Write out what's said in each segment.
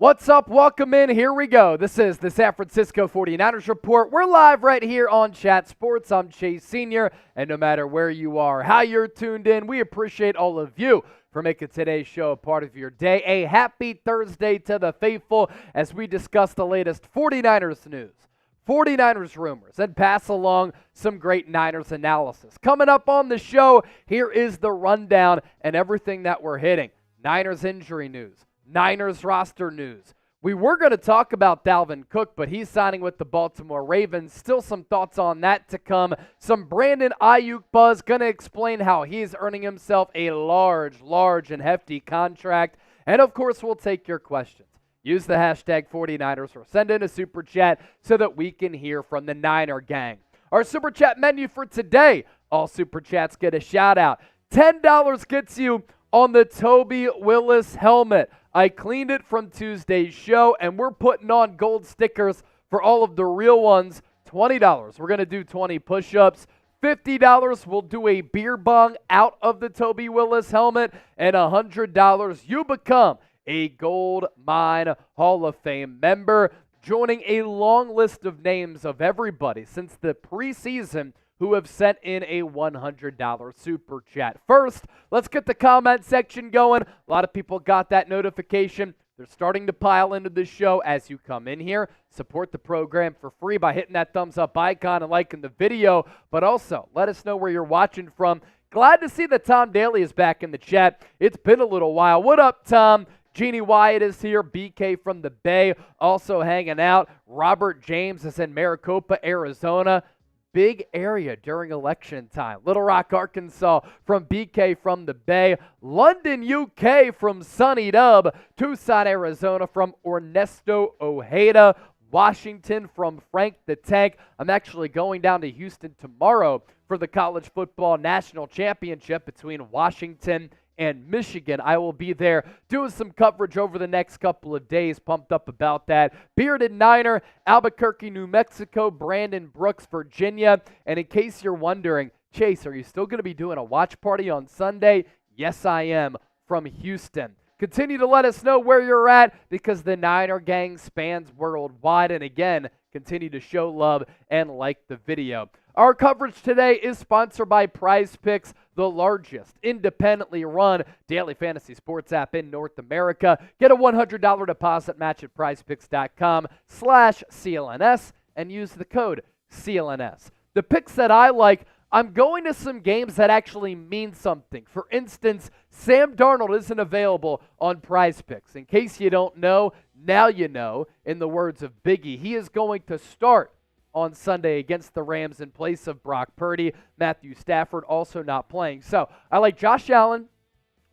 What's up? Welcome in. Here we go. This is the San Francisco 49ers Report. We're live right here on Chat Sports. I'm Chase Sr., and no matter where you are, how you're tuned in, we appreciate all of you for making today's show a part of your day. A happy Thursday to the faithful as we discuss the latest 49ers news, 49ers rumors, and pass along some great Niners analysis. Coming up on the show, here is the rundown and everything that we're hitting. Niners injury news. Niners roster news. We were going to talk about Dalvin Cook, but he's signing with the Baltimore Ravens. Still some thoughts on that to come. Some Brandon Aiyuk buzz. Going to explain how he's earning himself a large and hefty contract. And of course, we'll take your questions. Use the hashtag 49ers or send in a super chat so that we can hear from the Niner gang. Our super chat menu for today. All super chats get a shout out. $10 gets you on the Toby Willis helmet. I cleaned it from Tuesday's show, and we're putting on gold stickers for all of the real ones. $20. We're going to do 20 push-ups. $50, we'll do a beer bong out of the Toby Willis helmet. And $100, you become a Gold Mine Hall of Fame member, joining a long list of names of everybody since the preseason who have sent in a $100 super chat. First, let's get the comment section going. A lot of people got that notification. They're starting to pile into the show as you come in here. Support the program for free by hitting that thumbs up icon and liking the video, but also let us know where you're watching from. Glad to see that Tom Daly is back in the chat. It's been a little while. What up, Tom? Jeannie Wyatt is here. BK from the Bay also hanging out. Robert James is in Maricopa, Arizona. Big area during election time. Little Rock, Arkansas from BK from the Bay. London, UK from Sunny Dub. Tucson, Arizona from Ernesto Ojeda. Washington from Frank the Tank. I'm actually going down to Houston tomorrow for the College Football National Championship between Washington and Michigan. I will be there doing some coverage over the next couple of days. Pumped up about that. Bearded Niner, Albuquerque, New Mexico, Brandon Brooks, Virginia. And in case you're wondering, Chase, are you still going to be doing a watch party on Sunday? Yes, I am, from Houston. Continue to let us know where you're at because the Niner gang spans worldwide. And again, continue to show love and like the video. Our coverage today is sponsored by Prize Picks, the largest independently run daily fantasy sports app in North America. Get a $100 deposit match at prizepicks.com/CLNS and use the code CLNS. The picks that I like, I'm going to some games that actually mean something. For instance, Sam Darnold isn't available on Prize Picks. In case you don't know, now you know. In the words of Biggie, he is going to start on Sunday against the Rams in place of Brock Purdy. Matthew Stafford also not playing. So I like Josh Allen,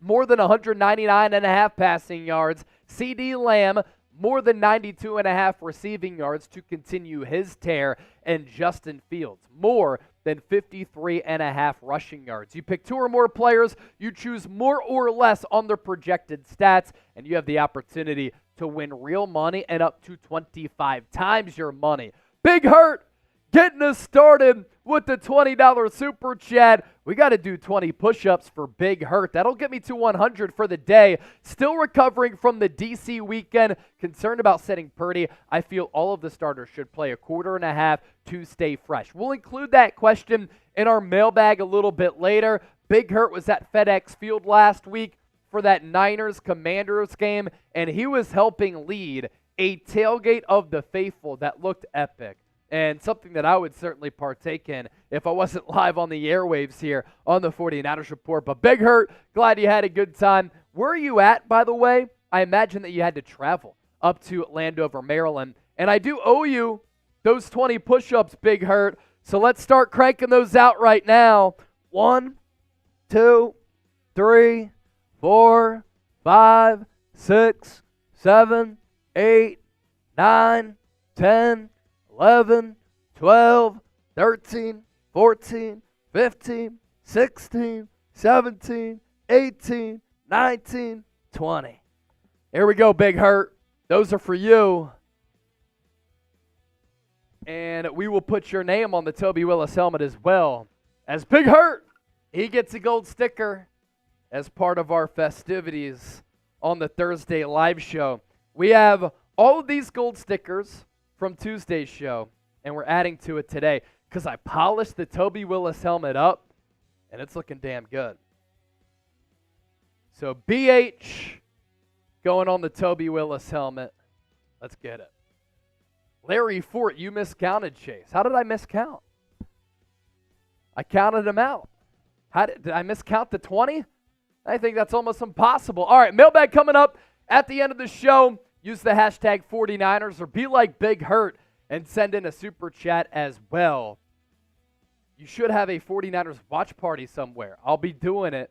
more than 199.5 passing yards. CD Lamb, more than 92.5 receiving yards to continue his tear. And Justin Fields, more than 53.5 rushing yards. You pick two or more players, you choose more or less on their projected stats, and you have the opportunity to win real money and up to 25 times your money. Big Hurt getting us started with the $20 super chat. We got to do 20 push-ups for Big Hurt. That'll get me to 100 for the day. Still recovering from the DC weekend. Concerned about setting Purdy. I feel all of the starters should play a quarter and a half to stay fresh. We'll include that question in our mailbag a little bit later. Big Hurt was at FedEx Field last week for that Niners-Commanders game, and he was helping lead a tailgate of the faithful that looked epic, and something that I would certainly partake in if I wasn't live on the airwaves here on the 49ers Report. But Big Hurt, glad you had a good time. Where are you at, by the way? I imagine that you had to travel up to Landover, Maryland, and I do owe you those 20 push-ups, Big Hurt. So let's start cranking those out right now. 1, 2, 3, 4, 5, 6, 7, 8, 9, 10, 11, 12, 13, 14, 15, 16, 17, 18, 19, 20. Here we go, Big Hurt. Those are for you. And we will put your name on the Toby Willis helmet as well. As Big Hurt, he gets a gold sticker as part of our festivities on the Thursday live show. We have all of these gold stickers from Tuesday's show, and we're adding to it today because I polished the Toby Willis helmet up, and it's looking damn good. So BH going on the Toby Willis helmet. Let's get it. Larry Fort, you miscounted, Chase. How did I miscount? I counted him out. Did I miscount the 20? I think that's almost impossible. All right, mailbag coming up at the end of the show. Use the hashtag 49ers or be like Big Hurt and send in a super chat as well. You should have a 49ers watch party somewhere. I'll be doing it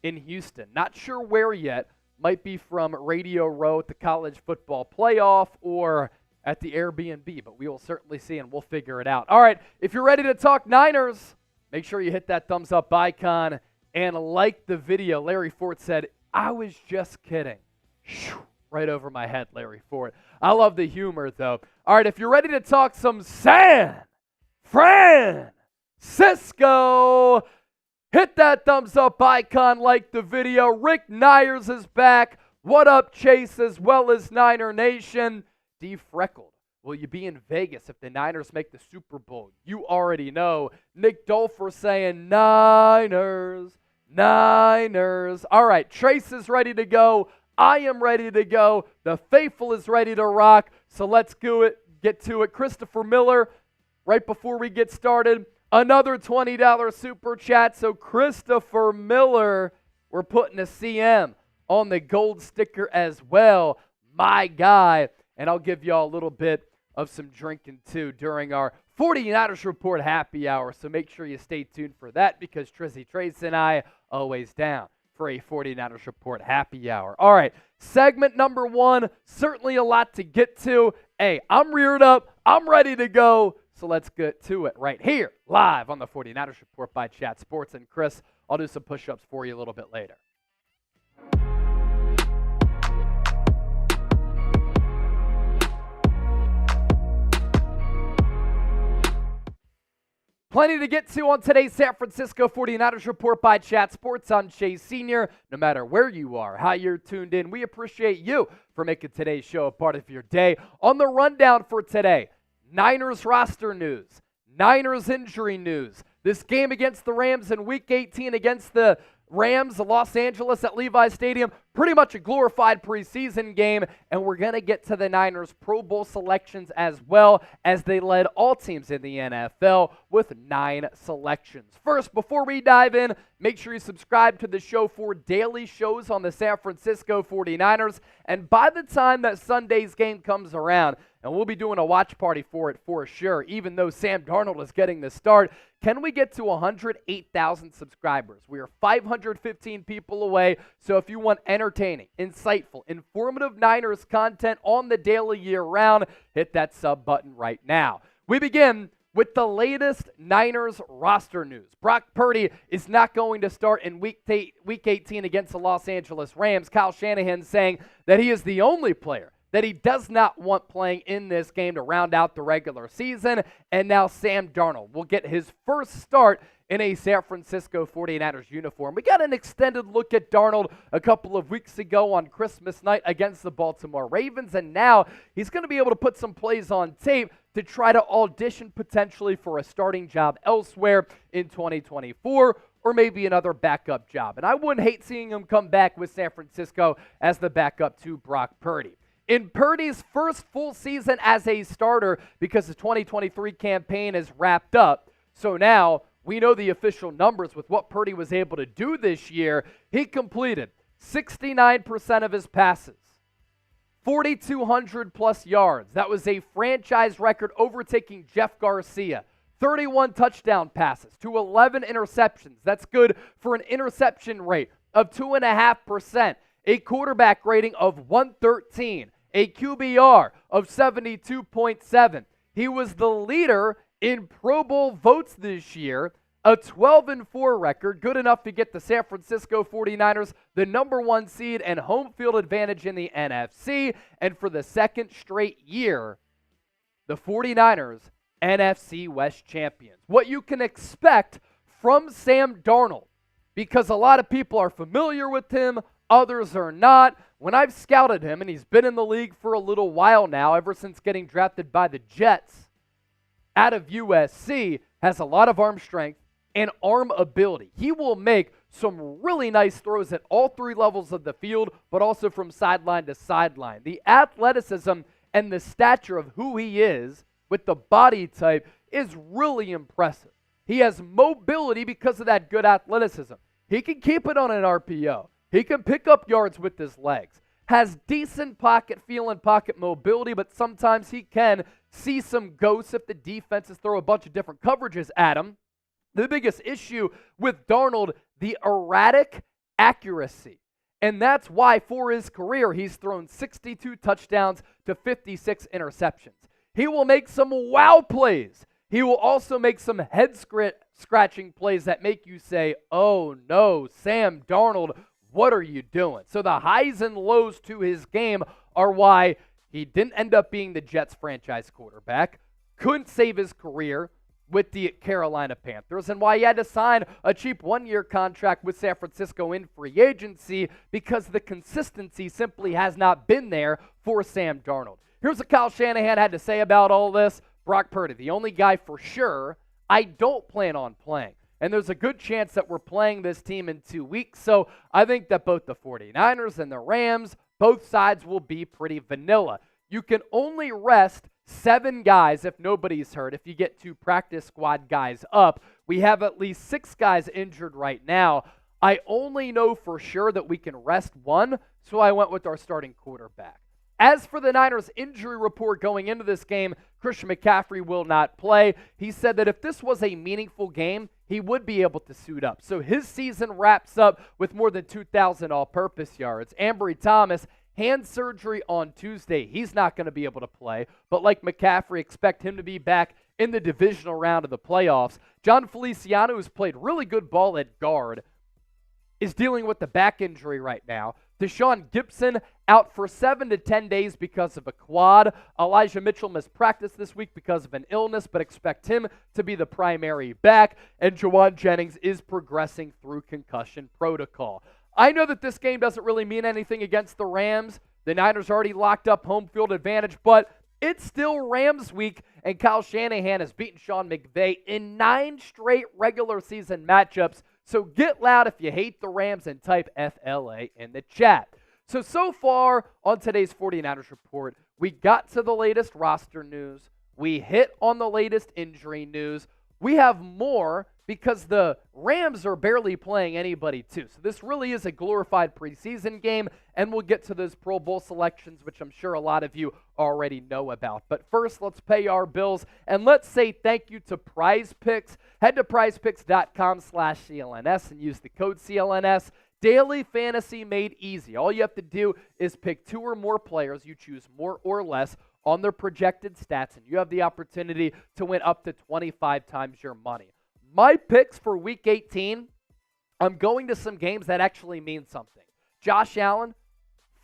in Houston. Not sure where yet. Might be from Radio Row at the College Football Playoff or at the Airbnb, but we will certainly see and we'll figure it out. All right, if you're ready to talk Niners, make sure you hit that thumbs up icon and like the video. Larry Fort said, I was just kidding. Right over my head, Larry Fort. I love the humor, though. All right, if you're ready to talk some San Francisco, hit that thumbs up icon, like the video. Rick Nyers is back. What up, Chase, as well as Niner Nation? D. Freckled, will you be in Vegas if the Niners make the Super Bowl? You already know. Nick Dolfer saying Niners. All right, Trace is ready to go. I am ready to go. The faithful is ready to rock. So let's get to it. Christopher Miller, right before we get started, another $20 super chat. So Christopher Miller, we're putting a CM on the gold sticker as well. My guy. And I'll give y'all a little bit of some drinking too during our 49ers Report happy hour. So make sure you stay tuned for that because Trizzy Trace and I always down for a 49ers Report happy hour. All right, segment number one, certainly a lot to get to. Hey, I'm reared up. I'm ready to go. So let's get to it right here, live on the 49ers Report by Chat Sports. And Chris, I'll do some push-ups for you a little bit later. Plenty to get to on today's San Francisco 49ers Report by Chat Sports. I'm Chase Sr. No matter where you are, how you're tuned in, we appreciate you for making today's show a part of your day. On the rundown for today, Niners roster news, Niners injury news, this game against the Rams in Week 18 against the Rams, Los Angeles at Levi Stadium, pretty much a glorified preseason game, and we're going to get to the Niners Pro Bowl selections as well, as they led all teams in the NFL with 9 selections. First, before we dive in, make sure you subscribe to the show for daily shows on the San Francisco 49ers, and by the time that Sunday's game comes around, and we'll be doing a watch party for it for sure, even though Sam Darnold is getting the start. Can we get to 108,000 subscribers? We are 515 people away, so if you want entertaining, insightful, informative Niners content on the daily year-round, hit that sub button right now. We begin with the latest Niners roster news. Brock Purdy is not going to start in Week 18 against the Los Angeles Rams. Kyle Shanahan saying that he is the only player that he does not want playing in this game to round out the regular season. And now Sam Darnold will get his first start in a San Francisco 49ers uniform. We got an extended look at Darnold a couple of weeks ago on Christmas night against the Baltimore Ravens, and now he's going to be able to put some plays on tape to try to audition potentially for a starting job elsewhere in 2024, or maybe another backup job. And I wouldn't hate seeing him come back with San Francisco as the backup to Brock Purdy. In Purdy's first full season as a starter, because the 2023 campaign is wrapped up, so now we know the official numbers with what Purdy was able to do this year. He completed 69% of his passes, 4,200 plus yards. That was a franchise record, overtaking Jeff Garcia. 31 touchdown passes to 11 interceptions. That's good for an interception rate of 2.5%. A quarterback rating of 113. A QBR of 72.7. He was the leader in Pro Bowl votes this year, a 12-4 record, good enough to get the San Francisco 49ers the number 1 seed and home field advantage in the NFC. And for the second straight year, the 49ers, NFC West Champions. What you can expect from Sam Darnold, because a lot of people are familiar with him, others are not. When I've scouted him, and he's been in the league for a little while now, ever since getting drafted by the Jets out of USC, has a lot of arm strength and arm ability. He will make some really nice throws at all three levels of the field, but also from sideline to sideline. The athleticism and the stature of who he is with the body type is really impressive. He has mobility because of that good athleticism. He can keep it on an RPO. He can pick up yards with his legs. Has decent pocket feel and pocket mobility, but sometimes he can see some ghosts if the defenses throw a bunch of different coverages at him. The biggest issue with Darnold, the erratic accuracy. And that's why for his career, he's thrown 62 touchdowns to 56 interceptions. He will make some wow plays. He will also make some head-scratching plays that make you say, oh no, Sam Darnold, what are you doing? So the highs and lows to his game are why he didn't end up being the Jets franchise quarterback, couldn't save his career with the Carolina Panthers, and why he had to sign a cheap one-year contract with San Francisco in free agency because the consistency simply has not been there for Sam Darnold. Here's what Kyle Shanahan had to say about all this. Brock Purdy, the only guy for sure I don't plan on playing. And there's a good chance that we're playing this team in 2 weeks. So I think that both the 49ers and the Rams, both sides will be pretty vanilla. You can only rest 7 guys if nobody's hurt. If you get 2 practice squad guys up, we have at least 6 guys injured right now. I only know for sure that we can rest 1, so I went with our starting quarterback. As for the Niners injury report going into this game, Christian McCaffrey will not play. He said that if this was a meaningful game, he would be able to suit up. So his season wraps up with more than 2,000 all-purpose yards. Ambry Thomas, hand surgery on Tuesday. He's not going to be able to play. But like McCaffrey, expect him to be back in the divisional round of the playoffs. Jon Feliciano, who's played really good ball at guard, is dealing with the back injury right now. Tashaun Gipson out for 7 to 10 days because of a quad. Elijah Mitchell missed practice this week because of an illness, but expect him to be the primary back. And Jennings is progressing through concussion protocol. I know that this game doesn't really mean anything against the Rams. The Niners already locked up home field advantage, but it's still Rams week, and Kyle Shanahan has beaten Sean McVay in 9 straight regular season matchups. So get loud if you hate the Rams and type FLA in the chat. So far on today's 49ers report, we got to the latest roster news. We hit on the latest injury news. We have more because the Rams are barely playing anybody too. So this really is a glorified preseason game, and we'll get to those Pro Bowl selections, which I'm sure a lot of you already know about. But first, let's pay our bills, and let's say thank you to Prize Picks. Head to prizepicks.com/CLNS and use the code CLNS. Daily fantasy made easy. All you have to do is pick 2 or more players. You choose more or less on their projected stats, and you have the opportunity to win up to 25 times your money. My picks for Week 18, I'm going to some games that actually mean something. Josh Allen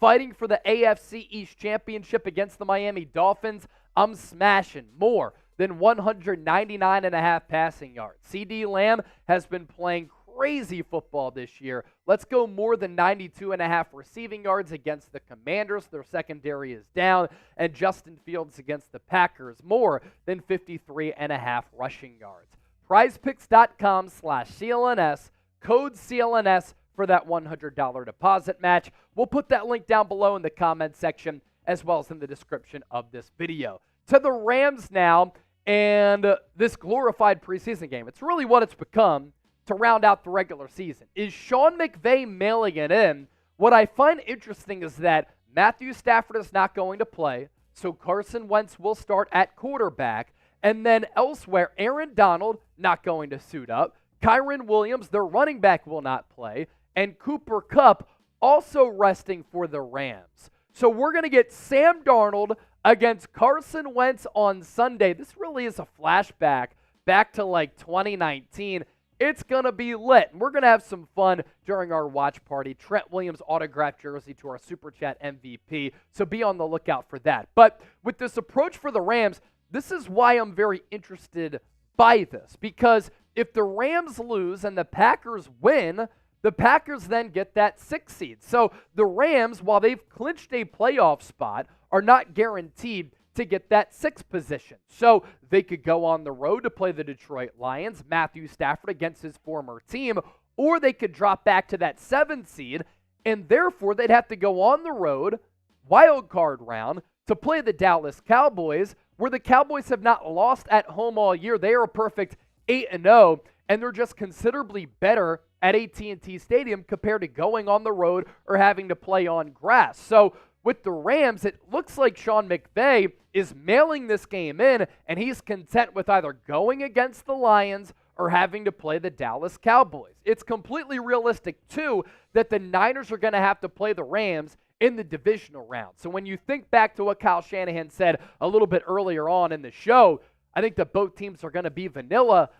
fighting for the AFC East Championship against the Miami Dolphins. I'm smashing more than 199.5 passing yards. CeeDee Lamb has been playing crazy football this year. Let's go more than 92.5 receiving yards against the Commanders. Their secondary is down. And Justin Fields against the Packers, more than 53.5 rushing yards. PrizePicks.com/CLNS, code CLNS for that $100 deposit match. We'll put that link down below in the comment section as well as in the description of this video. To the Rams now and this glorified preseason game. It's really what it's become to round out the regular season. Is Sean McVay mailing it in? What I find interesting is that Matthew Stafford is not going to play, so Carson Wentz will start at quarterback. And then elsewhere, Aaron Donald not going to suit up. Kyren Williams, their running back, will not play. And Cooper Kupp also resting for the Rams. So we're going to get Sam Darnold against Carson Wentz on Sunday. This really is a flashback back to like 2019. It's going to be lit. We're going to have some fun during our watch party. Trent Williams autographed jersey to our Super Chat MVP. So be on the lookout for that. But with this approach for the Rams, this is why I'm very interested by this, because if the Rams lose and the Packers win, The Packers then get that 6th seed. So the Rams, while they've clinched a playoff spot, are not guaranteed to get that 6th position. So they could go on the road to play the Detroit Lions, Matthew Stafford against his former team, or they could drop back to that 7th seed, and therefore they'd have to go on the road, wild card round, to play the Dallas Cowboys, where the Cowboys have not lost at home all year. They are a perfect 8-0, and they're just considerably better at AT&T Stadium compared to going on the road or having to play on grass. So with the Rams, it looks like Sean McVay is mailing this game in, and he's content with either going against the Lions or having to play the Dallas Cowboys. It's completely realistic, too, that the Niners are going to have to play the Rams in the divisional round. So when you think back to what Kyle Shanahan said a little bit earlier on in the show, I think that both teams are going to be vanilla.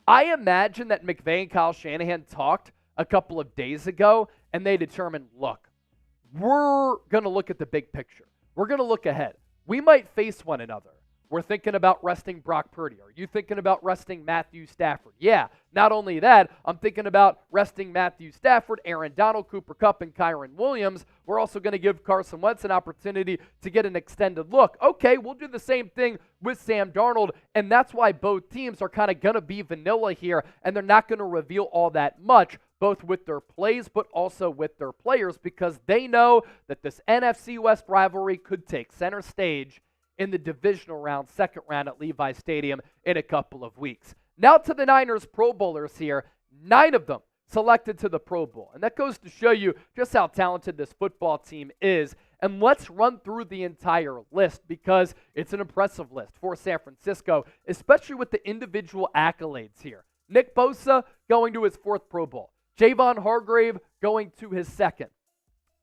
I imagine that McVay and Kyle Shanahan talked a couple of days ago, and they determined, look, we're going to look at the big picture. We're going to look ahead. We might face one another. We're thinking about resting Brock Purdy. Are you thinking about resting Matthew Stafford? Yeah. Not only that, I'm thinking about resting Matthew Stafford, Aaron Donald, Cooper Kupp, and Kyron Williams. We're also going to give Carson Wentz an opportunity to get an extended look. Okay, we'll do the same thing with Sam Darnold, and that's why both teams are kind of going to be vanilla here, and they're not going to reveal all that much, both with their plays but also with their players, because they know that this NFC West rivalry could take center stage in the divisional round, 2nd round at Levi Stadium in a couple of weeks. Now to the Niners Pro Bowlers here, 9 of them selected to the Pro Bowl. And that goes to show you just how talented this football team is. And let's run through the entire list because it's an impressive list for San Francisco, especially with the individual accolades here. Nick Bosa going to his 4th Pro Bowl. Javon Hargrave going to his 2nd.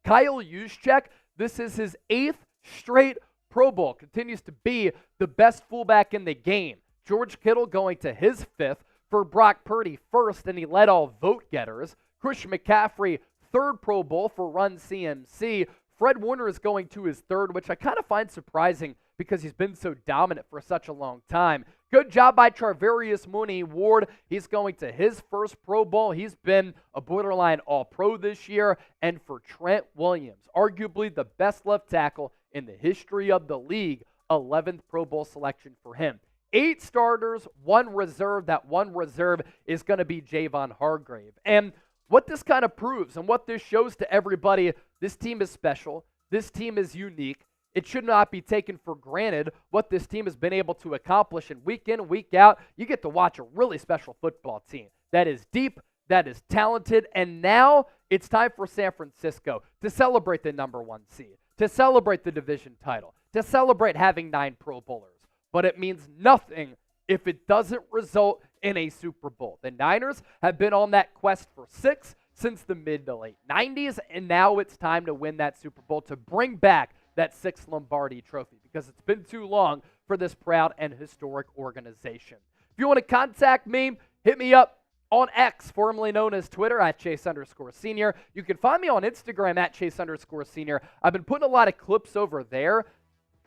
Kyle Juszczyk, this is his 8th straight Pro Bowl, continues to be the best fullback in the game. George Kittle going to his 5th. For Brock Purdy, 1st, and he led all vote getters. Christian McCaffrey, 3rd Pro Bowl for Run CMC. Fred Warner is going to his 3rd, which I kind of find surprising because he's been so dominant for such a long time. Good job by Charvarius Mooney-Ward. He's going to his 1st Pro Bowl. He's been a borderline All-Pro this year. And for Trent Williams, arguably the best left tackle in the history of the league, 11th Pro Bowl selection for him. 8 starters, 1 reserve. That 1 reserve is going to be Javon Hargrave. And what this kind of proves and what this shows to everybody, this team is special. This team is unique. It should not be taken for granted what this team has been able to accomplish. And week in, week out, you get to watch a really special football team that is deep, that is talented. And now it's time for San Francisco to celebrate the number 1 seed, to celebrate the division title, to celebrate having 9 Pro Bowlers. But it means nothing if it doesn't result in a Super Bowl. The Niners have been on that quest for 6 since the mid to late 90s, and now it's time to win that Super Bowl to bring back that 6th Lombardi trophy because it's been too long for this proud and historic organization. If you want to contact me, hit me up on X, formerly known as Twitter, at Chase_Senior. You can find me on Instagram at Chase_Senior. I've been putting a lot of clips over there.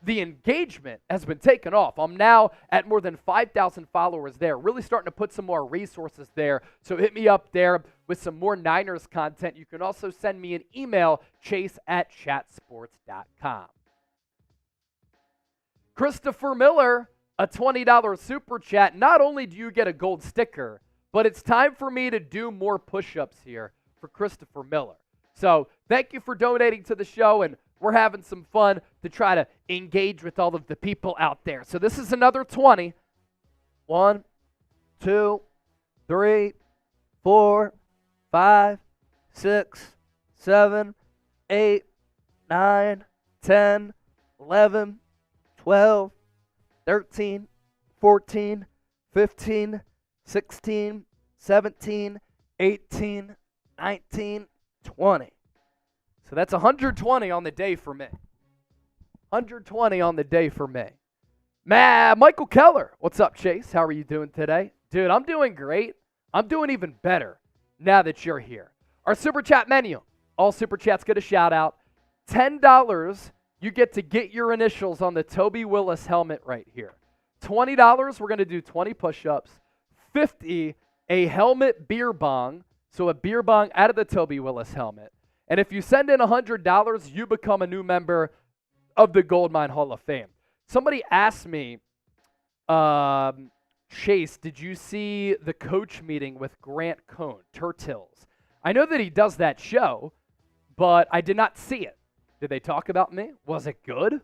The engagement has been taken off. I'm now at more than 5,000 followers there, really starting to put some more resources there. So hit me up there with some more Niners content. You can also send me an email, chase@chatsports.com. Christopher Miller, a $20 super chat. Not only do you get a gold sticker, but it's time for me to do more push-ups here for Christopher Miller. So thank you for donating to the show, and we're having some fun to try to engage with all of the people out there. So this is another 20. 1, 2, 3, 4, 5, 6, 7, 8, 9, 10, 11, 12, 13, 14, 15, 16, 17, 18, 19, 20. So that's 120 on the day for me. 120 on the day for me. Michael Keller. What's up, Chase? How are you doing today? Dude, I'm doing great. I'm doing even better now that you're here. Our Super Chat menu. All Super Chats get a shout out. $10, you get to get your initials on the Toby Willis helmet right here. $20, we're going to do 20 push-ups. $50, a helmet beer bong. So a beer bong out of the Toby Willis helmet. And if you send in $100, you become a new member of the Goldmine Hall of Fame. Somebody asked me, Chase, did you see the coach meeting with Grant Cohn, Turtles? I know that he does that show, but I did not see it. Did they talk about me? Was it good?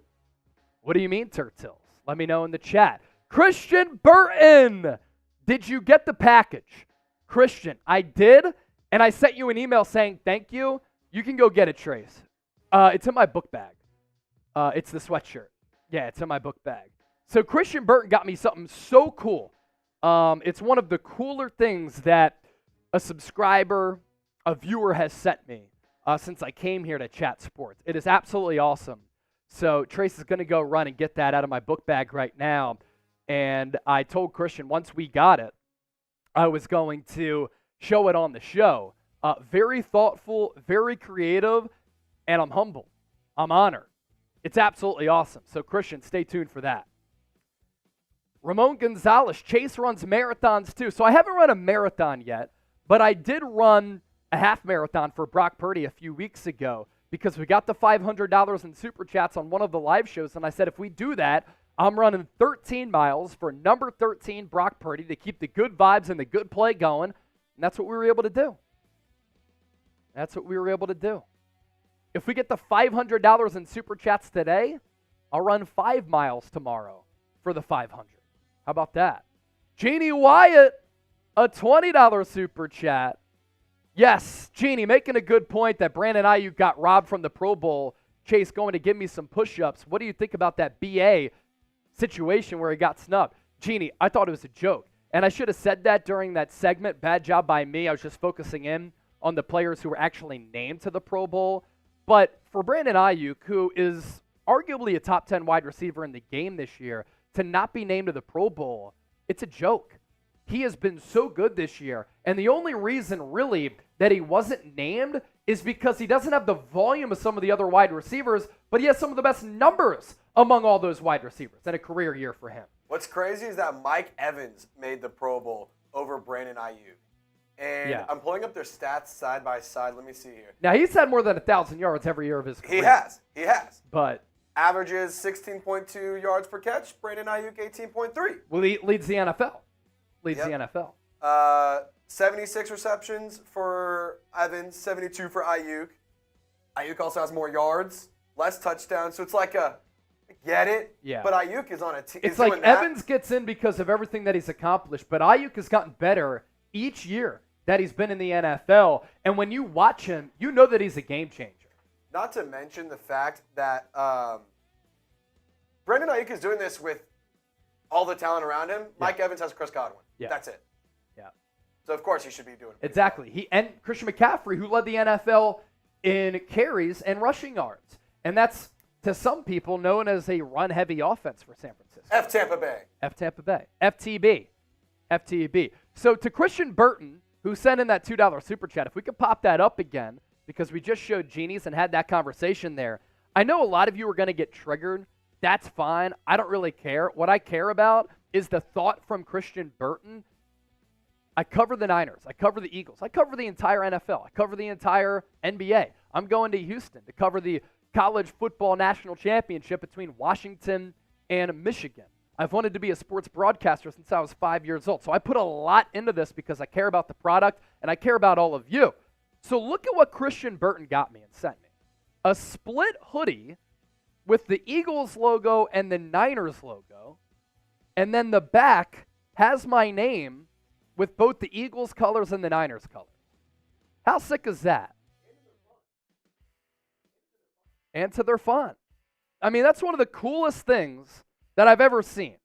What do you mean, Turtles? Let me know in the chat. Christian Burton, did you get the package? Christian, I did, and I sent you an email saying thank you. You can go get it, Trace. It's in my book bag. It's the sweatshirt. Yeah, it's in my book bag. So Christian Burton got me something so cool. It's one of the cooler things that a subscriber, a viewer has sent me since I came here to Chat Sports. It is absolutely awesome. So Trace is going to go run and get that out of my book bag right now. And I told Christian once we got it, I was going to show it on the show. Very thoughtful, very creative, and I'm humbled. I'm honored. It's absolutely awesome. So Christian, stay tuned for that. Ramon Gonzalez, Chase runs marathons too. So I haven't run a marathon yet, but I did run a half marathon for Brock Purdy a few weeks ago because we got the $500 in super chats on one of the live shows. And I said, if we do that, I'm running 13 miles for number 13 Brock Purdy to keep the good vibes and the good play going. And that's what we were able to do. That's what we were able to do. If we get the $500 in super chats today, I'll run 5 miles tomorrow for the 500. How about that? Jeannie Wyatt, a $20 super chat. Yes, Jeannie, making a good point that Brandon Aiyuk got robbed from the Pro Bowl. Chase going to give me some push-ups. What do you think about that BA situation where he got snubbed? Jeannie, I thought it was a joke. And I should have said that during that segment. Bad job by me. I was just focusing in on the players who were actually named to the Pro Bowl. But for Brandon Aiyuk, who is arguably a top 10 wide receiver in the game this year, to not be named to the Pro Bowl, it's a joke. He has been so good this year. And the only reason really that he wasn't named is because he doesn't have the volume of some of the other wide receivers, but he has some of the best numbers among all those wide receivers in a career year for him. What's crazy is that Mike Evans made the Pro Bowl over Brandon Aiyuk. And yeah. I'm pulling up their stats side by side. Let me see here. Now, he's had more than 1,000 yards every year of his career. He has. But averages 16.2 yards per catch. Brandon Aiyuk, 18.3. Well, he leads the NFL. The NFL. 76 receptions for Evans, 72 for Aiyuk. Aiyuk also has more yards, less touchdowns. So it's like I get it. Yeah. But Aiyuk is on a team. It's like Evans gets in because of everything that he's accomplished, but Aiyuk has gotten better each year that he's been in the NFL. And when you watch him, you know that he's a game changer. Not to mention the fact that Brandon Aiyuk is doing this with all the talent around him. Yeah. Mike Evans has Chris Godwin. Yeah. That's it. Yeah. So, of course, he should be doing it. Exactly. And Christian McCaffrey, who led the NFL in carries and rushing yards. And that's, to some people, known as a run-heavy offense for San Francisco. Tampa Bay. FTB. So to Christian Burton, who sent in that $2 super chat, if we could pop that up again, because we just showed Genies and had that conversation there. I know a lot of you are going to get triggered. That's fine. I don't really care. What I care about is the thought from Christian Burton. I cover the Niners. I cover the Eagles. I cover the entire NFL. I cover the entire NBA. I'm going to Houston to cover the college football national championship between Washington and Michigan. I've wanted to be a sports broadcaster since I was 5 years old. So I put a lot into this because I care about the product and I care about all of you. So look at what Christian Burton got me and sent me. A split hoodie with the Eagles logo and the Niners logo. And then the back has my name with both the Eagles colors and the Niners colors. How sick is that? And to their fun. I mean, that's one of the coolest things that I've ever seen.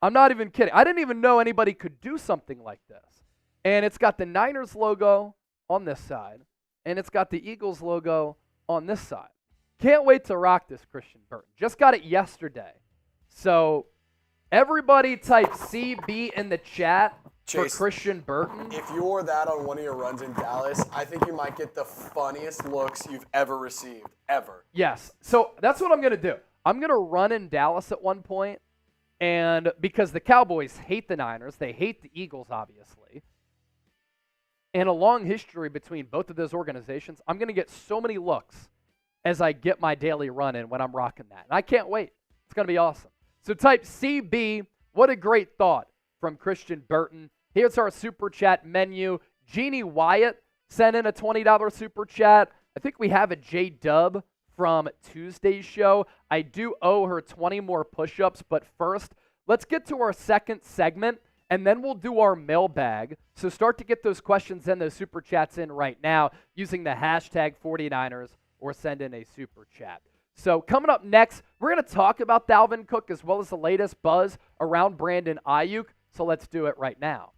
I'm not even kidding. I didn't even know anybody could do something like this. And it's got the Niners logo on this side, and it's got the Eagles logo on this side. Can't wait to rock this, Christian Burton. Just got it yesterday. So everybody type CB in the chat Chase, for Christian Burton. If you wore that on one of your runs in Dallas, I think you might get the funniest looks you've ever received, ever. Yes. So that's what I'm going to do. I'm going to run in Dallas at one point, and because the Cowboys hate the Niners, they hate the Eagles, obviously. and a long history between both of those organizations. I'm going to get so many looks as I get my daily run in when I'm rocking that. And I can't wait. It's going to be awesome. So type CB. What a great thought from Christian Burton. Here's our super chat menu. Jeannie Wyatt sent in a $20 super chat. I think we have a J-Dub from Tuesday's show. I do owe her 20 more push-ups, but first, let's get to our second segment, and then we'll do our mailbag. So start to get those questions and those super chats in right now using the hashtag 49ers or send in a super chat. So coming up next, we're going to talk about Dalvin Cook as well as the latest buzz around Brandon Aiyuk. So let's do it right now.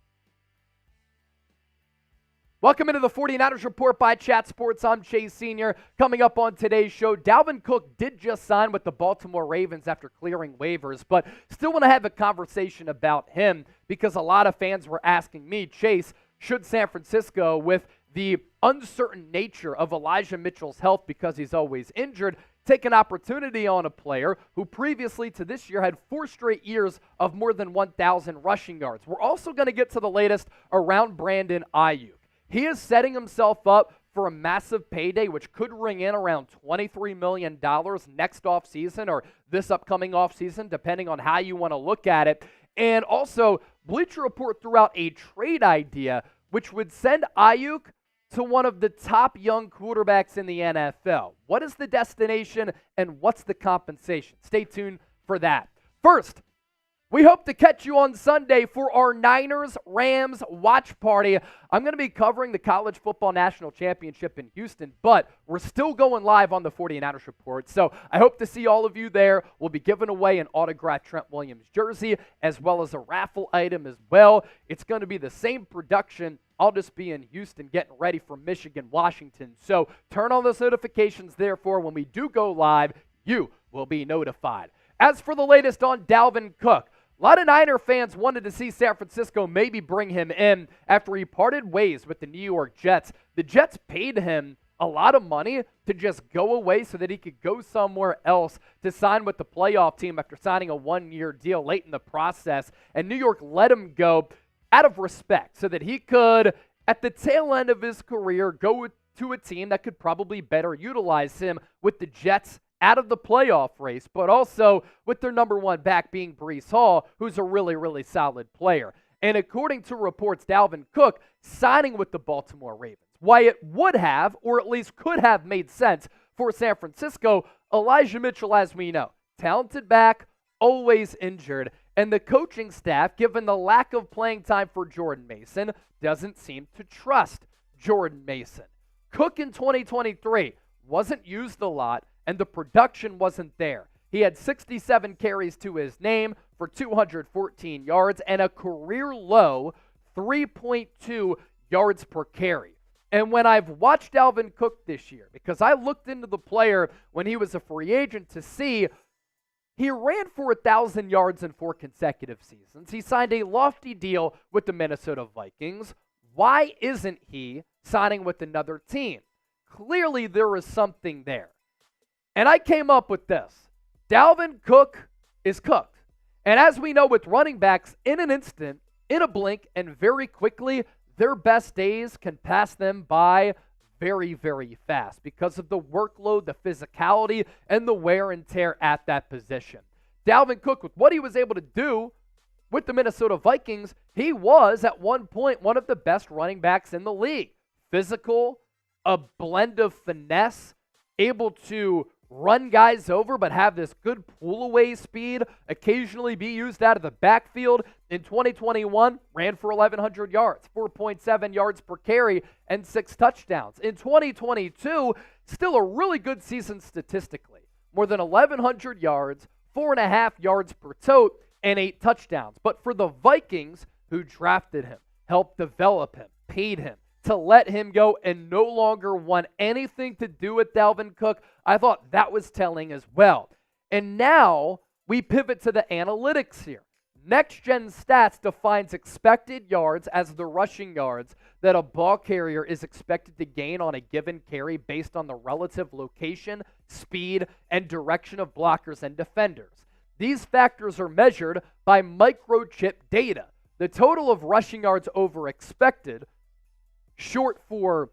Welcome into the 49ers Report by Chat Sports. I'm Chase Sr. Coming up on today's show, Dalvin Cook did just sign with the Baltimore Ravens after clearing waivers, but still want to have a conversation about him because a lot of fans were asking me, Chase, should San Francisco, with the uncertain nature of Elijah Mitchell's health because he's always injured, take an opportunity on a player who previously to this year had 4 straight years of more than 1,000 rushing yards. We're also going to get to the latest around Brandon Aiyuk. He is setting himself up for a massive payday, which could ring in around $23 million next offseason or this upcoming offseason, depending on how you want to look at it. And also, Bleacher Report threw out a trade idea, which would send Aiyuk to one of the top young quarterbacks in the NFL. What is the destination and what's the compensation? Stay tuned for that. First, we hope to catch you on Sunday for our Niners-Rams watch party. I'm going to be covering the College Football National Championship in Houston, but we're still going live on the 49ers Report, so I hope to see all of you there. We'll be giving away an autographed Trent Williams jersey as well as a raffle item as well. It's going to be the same production. I'll just be in Houston getting ready for Michigan, Washington. So turn on those notifications, therefore, when we do go live, you will be notified. As for the latest on Dalvin Cook, a lot of Niner fans wanted to see San Francisco maybe bring him in after he parted ways with the New York Jets. The Jets paid him a lot of money to just go away so that he could go somewhere else to sign with the playoff team after signing a 1-year deal late in the process. And New York let him go out of respect so that he could, at the tail end of his career, go to a team that could probably better utilize him with the Jets out of the playoff race, but also with their number one back being Breece Hall, who's a really, really solid player. And according to reports, Dalvin Cook signing with the Baltimore Ravens, why it would have, or at least could have made sense for San Francisco, Elijah Mitchell, as we know, talented back, always injured, and the coaching staff, given the lack of playing time for Jordan Mason, doesn't seem to trust Jordan Mason. Cook in 2023 wasn't used a lot, and the production wasn't there. He had 67 carries to his name for 214 yards and a career low 3.2 yards per carry. And when I've watched Dalvin Cook this year, because I looked into the player when he was a free agent to see, he ran for 1,000 yards in 4 consecutive seasons. He signed a lofty deal with the Minnesota Vikings. Why isn't he signing with another team? Clearly there is something there. And I came up with this. Dalvin Cook is cooked. And as we know with running backs, in an instant, in a blink, and very quickly, their best days can pass them by very, very fast because of the workload, the physicality, and the wear and tear at that position. Dalvin Cook, with what he was able to do with the Minnesota Vikings, he was at one point one of the best running backs in the league. Physical, a blend of finesse, able to run guys over but have this good pull-away speed, occasionally be used out of the backfield. In 2021, ran for 1,100 yards, 4.7 yards per carry, and 6 touchdowns. In 2022, still a really good season statistically. More than 1,100 yards, 4.5 yards per tote, and 8 touchdowns. But for the Vikings, who drafted him, helped develop him, paid him, to let him go and no longer want anything to do with Dalvin Cook, I thought that was telling as well. And now we pivot to the analytics here. Next Gen Stats defines expected yards as the rushing yards that a ball carrier is expected to gain on a given carry based on the relative location, speed, and direction of blockers and defenders. These factors are measured by microchip data. The total of rushing yards over expected short for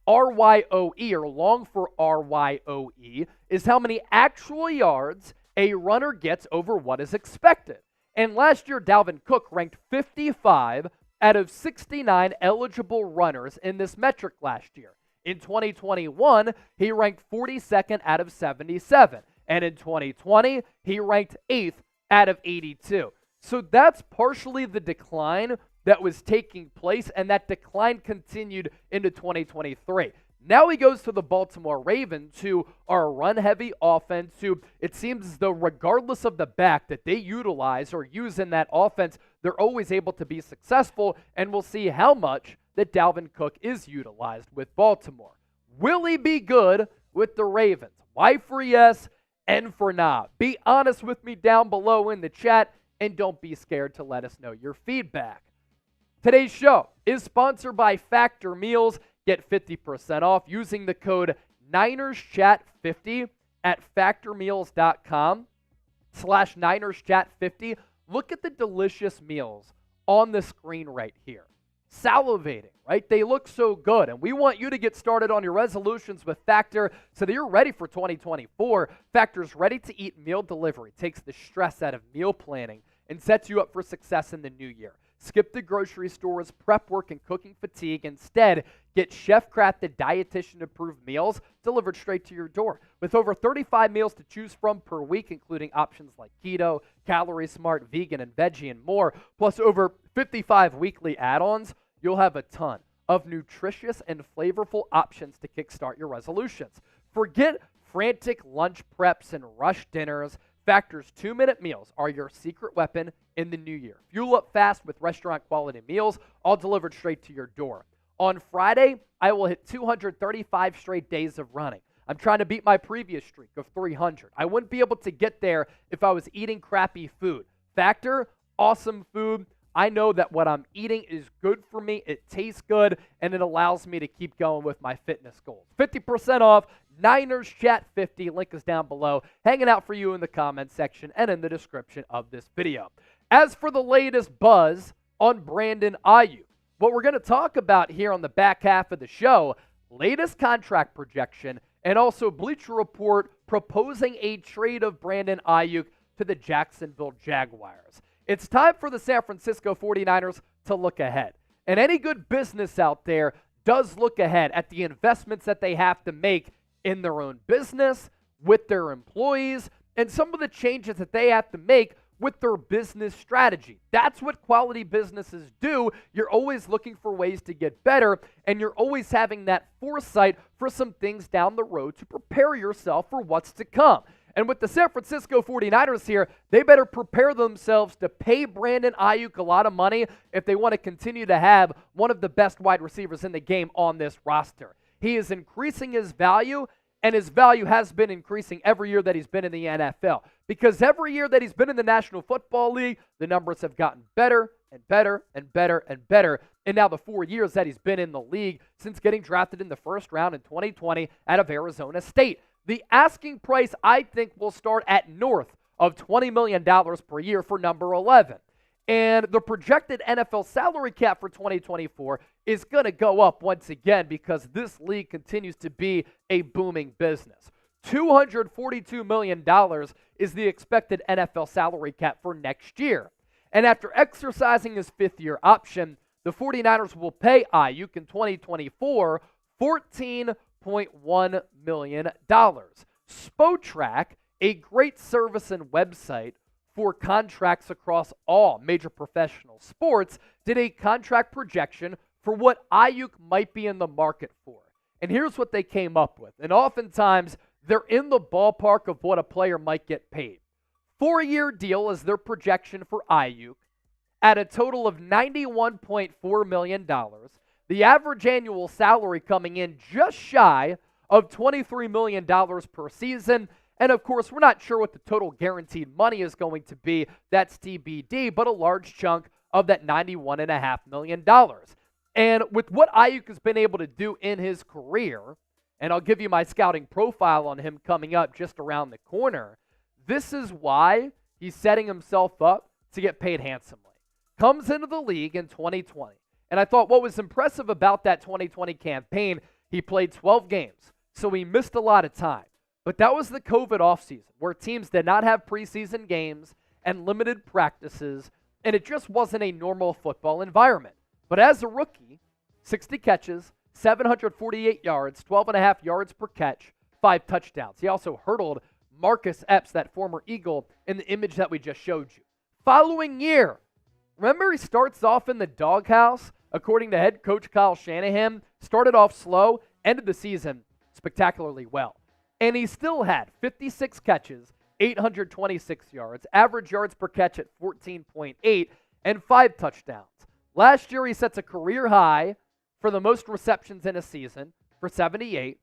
RYOE, or long for RYOE, is how many actual yards a runner gets over what is expected. And last year, Dalvin Cook ranked 55 out of 69 eligible runners in this metric last year. In 2021, he ranked 42nd out of 77. And in 2020, he ranked 8th out of 82. So that's partially the decline that was taking place, and that decline continued into 2023. Now he goes to the Baltimore Ravens, who are a run-heavy offense, who it seems as though regardless of the back that they utilize or use in that offense, they're always able to be successful, and we'll see how much that Dalvin Cook is utilized with Baltimore. Will he be good with the Ravens? Y for yes, N for nah. Be honest with me down below in the chat, and don't be scared to let us know your feedback. Today's show is sponsored by Factor Meals. Get 50% off using the code NinersChat50 at factormeals.com/NinersChat50. Look at the delicious meals on the screen right here. Salivating, right? They look so good, and we want you to get started on your resolutions with Factor so that you're ready for 2024. Factor's ready-to-eat meal delivery takes the stress out of meal planning and sets you up for success in the new year. Skip the grocery stores, prep work, and cooking fatigue. Instead, get chef-crafted, dietitian-approved meals delivered straight to your door. With over 35 meals to choose from per week, including options like keto, calorie smart, vegan, and veggie, and more, plus over 55 weekly add-ons, you'll have a ton of nutritious and flavorful options to kickstart your resolutions. Forget frantic lunch preps and rush dinners. Factor's 2-minute meals are your secret weapon in the new year. Fuel up fast with restaurant-quality meals, all delivered straight to your door. On Friday, I will hit 235 straight days of running. I'm trying to beat my previous streak of 300. I wouldn't be able to get there if I was eating crappy food. Factor, awesome food. I know that what I'm eating is good for me, it tastes good, and it allows me to keep going with my fitness goals. 50% off, Niners Chat 50, link is down below, hanging out for you in the comments section and in the description of this video. As for the latest buzz on Brandon Aiyuk, what we're going to talk about here on the back half of the show, latest contract projection, and also Bleacher Report proposing a trade of Brandon Aiyuk to the Jacksonville Jaguars. It's time for the San Francisco 49ers to look ahead. And any good business out there does look ahead at the investments that they have to make in their own business, with their employees, and some of the changes that they have to make with their business strategy. That's what quality businesses do. You're always looking for ways to get better, and you're always having that foresight for some things down the road to prepare yourself for what's to come. And with the San Francisco 49ers here, they better prepare themselves to pay Brandon Aiyuk a lot of money if they want to continue to have one of the best wide receivers in the game on this roster. He is increasing his value, and his value has been increasing every year that he's been in the NFL. Because every year that he's been in the National Football League, the numbers have gotten better and better and better and better. And now the 4 years that he's been in the league since getting drafted in the first round in 2020 out of Arizona State. The asking price, I think, will start at north of $20 million per year for number 11. And the projected NFL salary cap for 2024 is going to go up once again because this league continues to be a booming business. $242 million is the expected NFL salary cap for next year. And after exercising his fifth-year option, the 49ers will pay Aiyuk in 2024 $14.1 million. Spotrac, a great service and website for contracts across all major professional sports, did a contract projection for what Aiyuk might be in the market for. And here's what they came up with. And oftentimes, they're in the ballpark of what a player might get paid. 4-year deal is their projection for Aiyuk at a total of $91.4 million. The average annual salary coming in just shy of $23 million per season. And of course, we're not sure what the total guaranteed money is going to be. That's TBD, but a large chunk of that $91.5 million. And with what Aiyuk has been able to do in his career, and I'll give you my scouting profile on him coming up just around the corner, this is why he's setting himself up to get paid handsomely. Comes into the league in 2020. And I thought what was impressive about that 2020 campaign, he played 12 games, so he missed a lot of time. But that was the COVID offseason where teams did not have preseason games and limited practices, and it just wasn't a normal football environment. But as a rookie, 60 catches, 748 yards, 12.5 yards per catch, 5 touchdowns. He also hurdled Marcus Epps, that former Eagle, in the image that we just showed you. Following year, remember he starts off in the doghouse, according to head coach Kyle Shanahan, started off slow, ended the season spectacularly well. And he still had 56 catches, 826 yards, average yards per catch at 14.8, and 5 touchdowns. Last year, he sets a career high for the most receptions in a season for 78,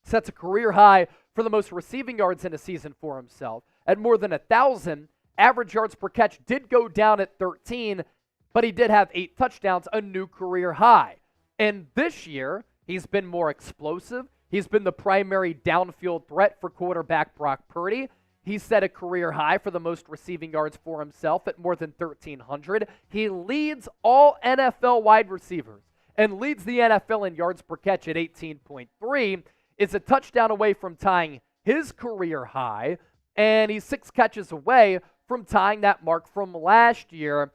sets a career high for the most receiving yards in a season for himself at more than 1,000. Average yards per catch did go down at 13, but he did have 8 touchdowns, a new career high. And this year, he's been more explosive. He's been the primary downfield threat for quarterback Brock Purdy. He set a career high for the most receiving yards for himself at more than 1,300. He leads all NFL wide receivers and leads the NFL in yards per catch at 18.3. It's a touchdown away from tying his career high, and he's 6 catches away from tying that mark from last year.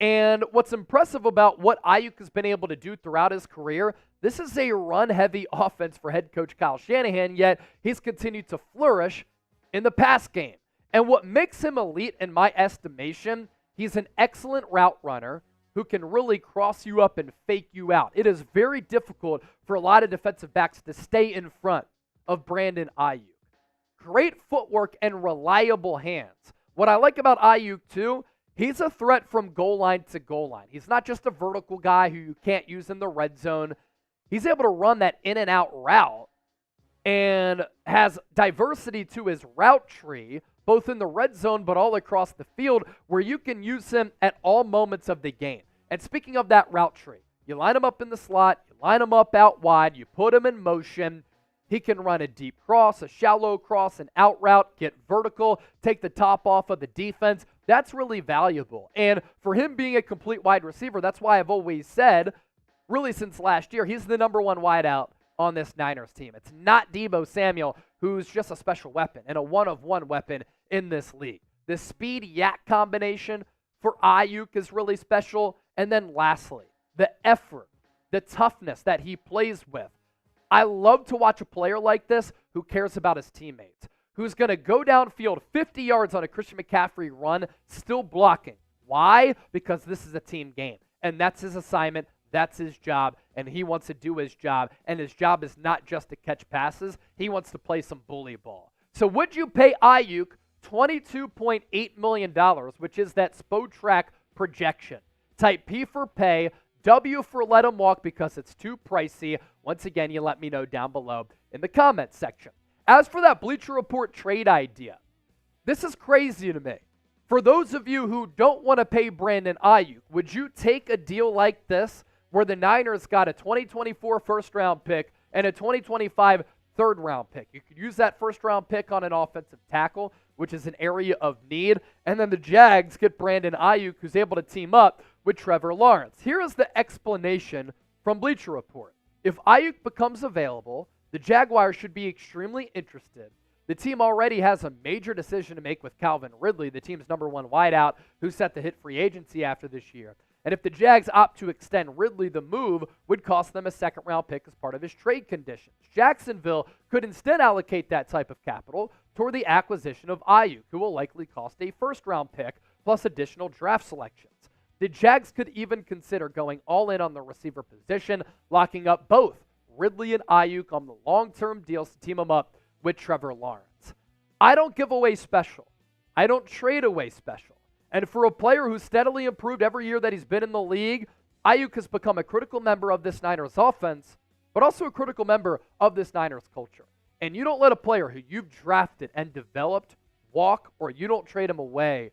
And what's impressive about what Aiyuk has been able to do throughout his career, this is a run-heavy offense for head coach Kyle Shanahan, yet he's continued to flourish in the pass game. And what makes him elite in my estimation, he's an excellent route runner who can really cross you up and fake you out. It is very difficult for a lot of defensive backs to stay in front of Brandon Aiyuk. Great footwork and reliable hands. What I like about Aiyuk too, he's a threat from goal line to goal line. He's not just a vertical guy who you can't use in the red zone. He's able to run that in and out route and has diversity to his route tree, both in the red zone but all across the field, where you can use him at all moments of the game. And speaking of that route tree, you line him up in the slot, you line him up out wide, you put him in motion. He can run a deep cross, a shallow cross, an out route, get vertical, take the top off of the defense. That's really valuable. And for him being a complete wide receiver, that's why I've always said, really since last year, he's the number one wideout on this Niners team. It's not Deebo Samuel, who's just a special weapon and a one-of-one weapon in this league. The speed-yak combination for Aiyuk is really special. And then lastly, the effort, the toughness that he plays with. I love to watch a player like this who cares about his teammates, who's going to go downfield 50 yards on a Christian McCaffrey run, still blocking. Why? Because this is a team game, and that's his assignment. That's his job, and he wants to do his job, and his job is not just to catch passes. He wants to play some bully ball. So would you pay Aiyuk $22.8 million, which is that Spotrac projection? Type P for pay, W for let him walk because it's too pricey. Once again, you let me know down below in the comments section. As for that Bleacher Report trade idea, this is crazy to me. For those of you who don't want to pay Brandon Aiyuk, would you take a deal like this where the Niners got a 2024 first-round pick and a 2025 third-round pick? You could use that first-round pick on an offensive tackle, which is an area of need, and then the Jags get Brandon Aiyuk, who's able to team up with Trevor Lawrence. Here is the explanation from Bleacher Report. If Aiyuk becomes available, the Jaguars should be extremely interested. The team already has a major decision to make with Calvin Ridley, the team's number one wideout, who's set to hit free agency after this year. And if the Jags opt to extend Ridley, the move would cost them a second-round pick as part of his trade conditions. Jacksonville could instead allocate that type of capital toward the acquisition of Aiyuk, who will likely cost a first-round pick plus additional draft selections. The Jags could even consider going all in on the receiver position, locking up both Ridley and Aiyuk on the long-term deals to team them up with Trevor Lawrence. I don't give away special. I don't trade away special. And for a player who's steadily improved every year that he's been in the league, Aiyuk has become a critical member of this Niners offense, but also a critical member of this Niners culture. And you don't let a player who you've drafted and developed walk, or you don't trade him away.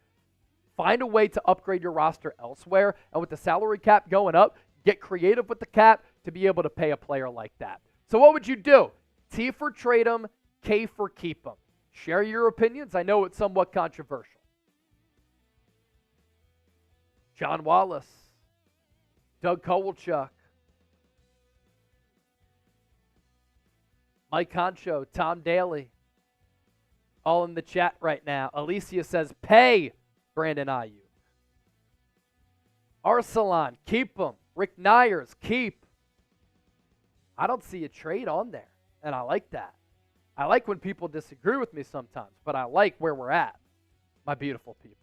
Find a way to upgrade your roster elsewhere, and with the salary cap going up, get creative with the cap to be able to pay a player like that. So what would you do? T for trade him, K for keep him. Share your opinions. I know it's somewhat controversial. John Wallace, Doug Kowalchuk. Mike Concho, Tom Daly. All in the chat right now. Alicia says, pay Brandon Aiyuk. Arsalan, keep him. Rick Nyers, keep. I don't see a trade on there, and I like that. I like when people disagree with me sometimes, but I like where we're at, my beautiful people.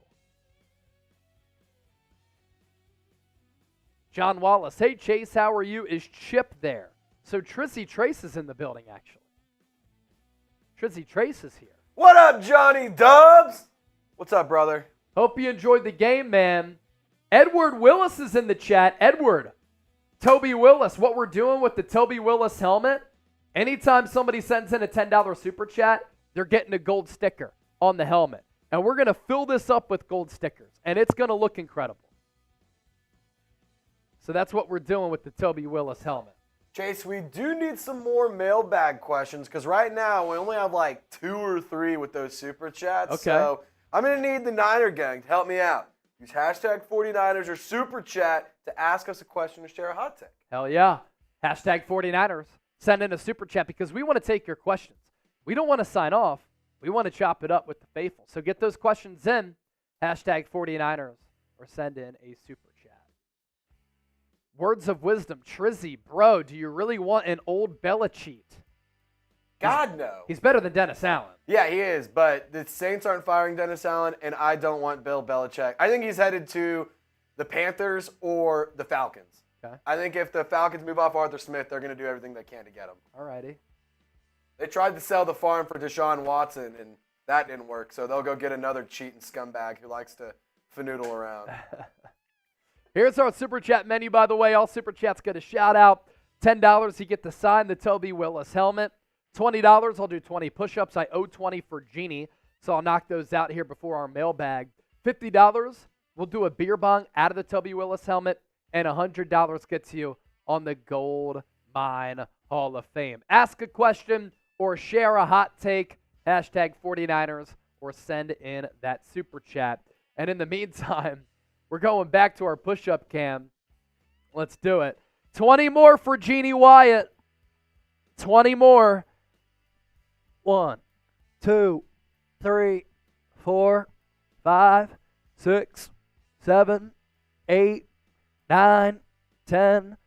John Wallace, hey Chase, how are you? Is Chip there? So Trizzy Trace is in the building, actually. Trizzy Trace is here. What up, Johnny Dubs? What's up, brother? Hope you enjoyed the game, man. Edward Willis is in the chat. Edward, Toby Willis, what we're doing with the Toby Willis helmet, anytime somebody sends in a $10 super chat, they're getting a gold sticker on the helmet. And we're going to fill this up with gold stickers, and it's going to look incredible. So that's what we're doing with the Toby Willis helmet. Chase, we do need some more mailbag questions because right now we only have like 2 or 3 with those super chats. Okay. So I'm going to need the Niner gang to help me out. Use hashtag 49ers or super chat to ask us a question or share a hot take. Hell yeah. Hashtag 49ers. Send in a super chat because we want to take your questions. We don't want to sign off. We want to chop it up with the faithful. So get those questions in. Hashtag 49ers or send in a super chat. Words of wisdom. Trizzy, bro, do you really want an old Belichick? God, no. He's better than Dennis Allen. Yeah, he is, but the Saints aren't firing Dennis Allen, and I don't want Bill Belichick. I think he's headed to the Panthers or the Falcons. Okay. I think if the Falcons move off Arthur Smith, they're going to do everything they can to get him. All righty. They tried to sell the farm for Deshaun Watson, and that didn't work, so they'll go get another cheating scumbag who likes to fanoodle around. Here's our super chat menu, by the way. All super chats get a shout out. $10, you get to sign the Toby Willis helmet. $20, I'll do 20 push-ups. I owe 20 for Jeannie, so I'll knock those out here before our mailbag. $50, we'll do a beer bong out of the Toby Willis helmet, and $100 gets you on the Gold Mine Hall of Fame. Ask a question or share a hot take, hashtag 49ers, or send in that super chat. And in the meantime, we're going back to our push-up cam. Let's do it. 20 more for Jeannie Wyatt. 20 more. 1, 2, 3, 4, 5, 6, 7, 8, 9, 10,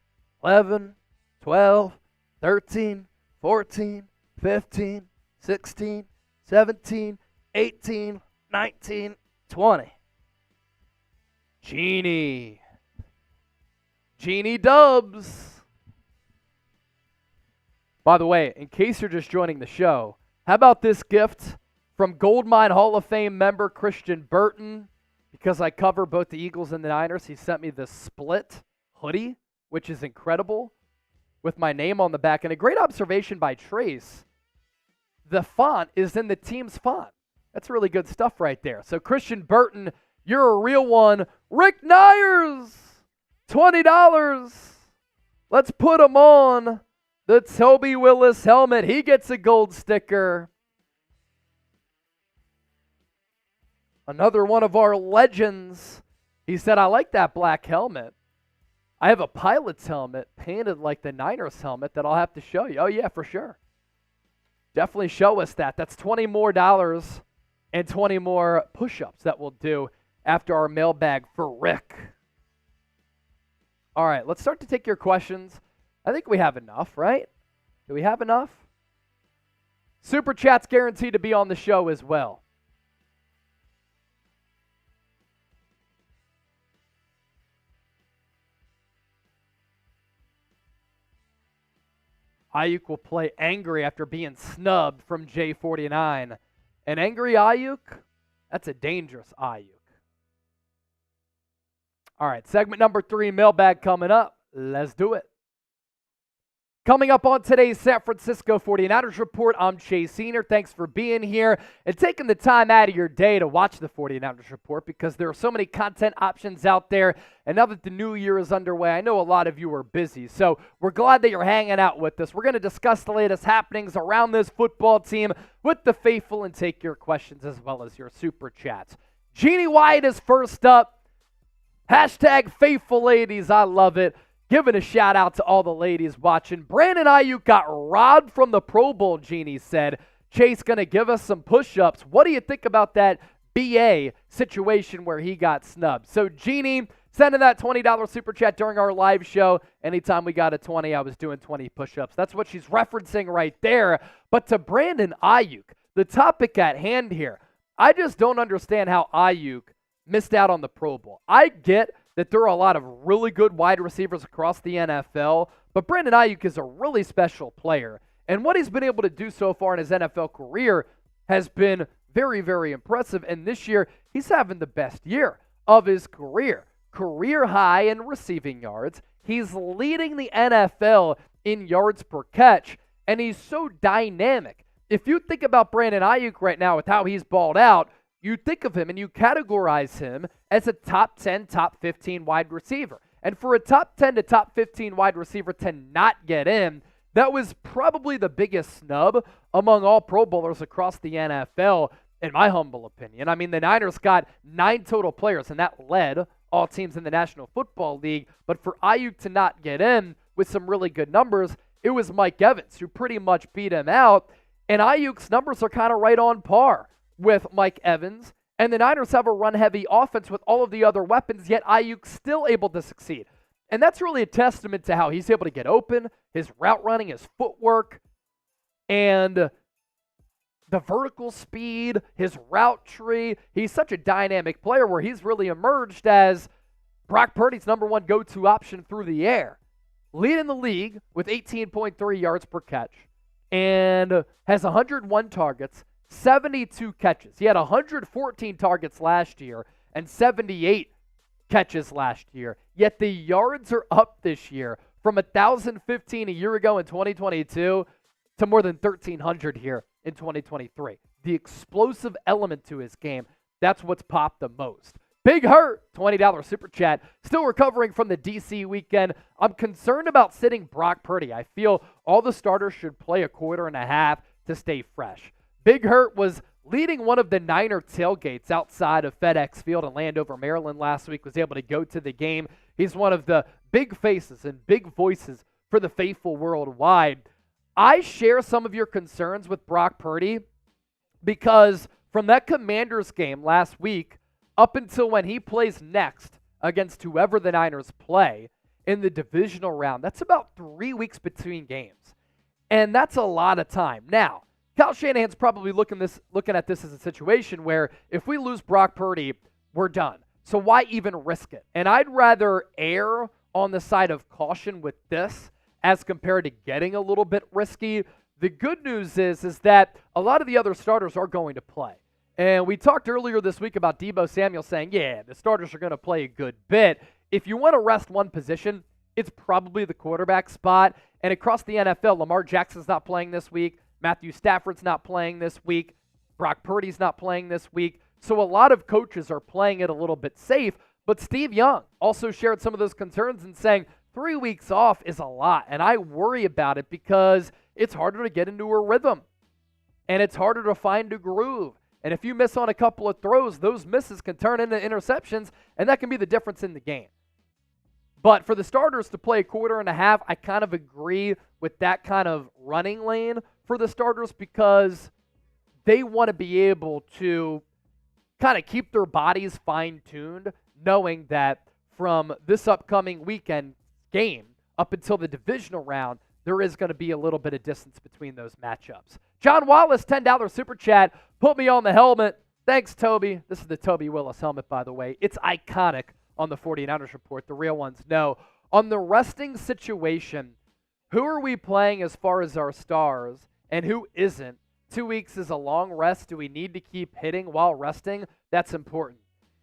11, 12, 13, 14, 15, 16, 17, 18, 19, 20. Jeannie Dubs. By the way, in case you're just joining the show, how about this gift from Goldmine Hall of Fame member Christian Burton? Because I cover both the Eagles and the Niners, he sent me the split hoodie, which is incredible, with my name on the back. And a great observation by Trace, the font is in the team's font. That's really good stuff right there. So Christian Burton, you're a real one. Rick Nyers, $20. Let's put him on the Toby Willis helmet. He gets a gold sticker. Another one of our legends. He said, I like that black helmet. I have a pilot's helmet painted like the Niners helmet that I'll have to show you. Oh, yeah, for sure. Definitely show us that. That's $20 more and 20 more push-ups that we'll do after our mailbag for Rick. All right, let's start to take your questions. I think we have enough, right? Do we have enough? Super Chat's guaranteed to be on the show as well. Aiyuk will play angry after being snubbed from J49. An angry Aiyuk? That's a dangerous Aiyuk. All right, segment number 3, mailbag coming up. Let's do it. Coming up on today's San Francisco 49ers Report, I'm Chase Senior. Thanks for being here and taking the time out of your day to watch the 49ers Report because there are so many content options out there. And now that the new year is underway, I know a lot of you are busy. So we're glad that you're hanging out with us. We're going to discuss the latest happenings around this football team with the faithful and take your questions as well as your super chats. Jeannie White is first up. Hashtag faithful ladies. I love it. Giving a shout out to all the ladies watching. Brandon Aiyuk got robbed from the Pro Bowl, Jeannie said. Chase going to give us some push-ups. What do you think about that BA situation where he got snubbed? So, Jeannie, sending that $20 super chat during our live show. Anytime we got a 20, I was doing 20 push-ups. That's what she's referencing right there. But to Brandon Aiyuk, the topic at hand here, I just don't understand how Aiyuk missed out on the Pro Bowl. I get that there are a lot of really good wide receivers across the NFL, but Brandon Aiyuk is a really special player. And what he's been able to do so far in his NFL career has been very, very impressive. And this year, he's having the best year of his career. Career high in receiving yards. He's leading the NFL in yards per catch, and he's so dynamic. If you think about Brandon Aiyuk right now with how he's balled out, you think of him and you categorize him as a top 10, top 15 wide receiver. And for a top 10 to top 15 wide receiver to not get in, that was probably the biggest snub among all Pro Bowlers across the NFL, in my humble opinion. I mean, the Niners got 9 total players, and that led all teams in the National Football League. But for Aiyuk to not get in with some really good numbers, it was Mike Evans who pretty much beat him out. And Aiyuk's numbers are kind of right on par with Mike Evans. And the Niners have a run-heavy offense with all of the other weapons, yet Aiyuk's still able to succeed. And that's really a testament to how he's able to get open, his route running, his footwork, and the vertical speed, his route tree. He's such a dynamic player where he's really emerged as Brock Purdy's number one go-to option through the air. Leading the league with 18.3 yards per catch and has 101 targets, 72 catches. He had 114 targets last year and 78 catches last year. Yet the yards are up this year from 1,015 a year ago in 2022 to more than 1,300 here in 2023. The explosive element to his game, that's what's popped the most. Big Hurt, $20 super chat. Still recovering from the DC weekend. I'm concerned about sitting Brock Purdy. I feel all the starters should play a quarter and a half to stay fresh. Big Hurt was leading one of the Niner tailgates outside of FedEx Field in Landover, Maryland last week, was able to go to the game. He's one of the big faces and big voices for the faithful worldwide. I share some of your concerns with Brock Purdy because from that Commanders game last week up until when he plays next against whoever the Niners play in the divisional round, that's about 3 weeks between games. And that's a lot of time. Now, Kyle Shanahan's probably looking at this as a situation where if we lose Brock Purdy, we're done. So why even risk it? And I'd rather err on the side of caution with this as compared to getting a little bit risky. The good news is that a lot of the other starters are going to play. And we talked earlier this week about Deebo Samuel saying, yeah, the starters are going to play a good bit. If you want to rest one position, it's probably the quarterback spot. And across the NFL, Lamar Jackson's not playing this week. Matthew Stafford's not playing this week. Brock Purdy's not playing this week. So a lot of coaches are playing it a little bit safe. But Steve Young also shared some of those concerns and saying 3 weeks off is a lot. And I worry about it because it's harder to get into a rhythm. And it's harder to find a groove. And if you miss on a couple of throws, those misses can turn into interceptions, and that can be the difference in the game. But for the starters to play a quarter and a half, I kind of agree with that kind of running lane for the starters because they want to be able to kind of keep their bodies fine-tuned, knowing that from this upcoming weekend game up until the divisional round, there is going to be a little bit of distance between those matchups. John Wallace, $10 super chat. Put me on the helmet. Thanks, Toby. This is the Toby Willis helmet, by the way. It's iconic on the 49ers report. The real ones know. On the resting situation, who are we playing as far as our stars and who isn't? 2 weeks is a long rest. Do we need to keep hitting while resting? That's important.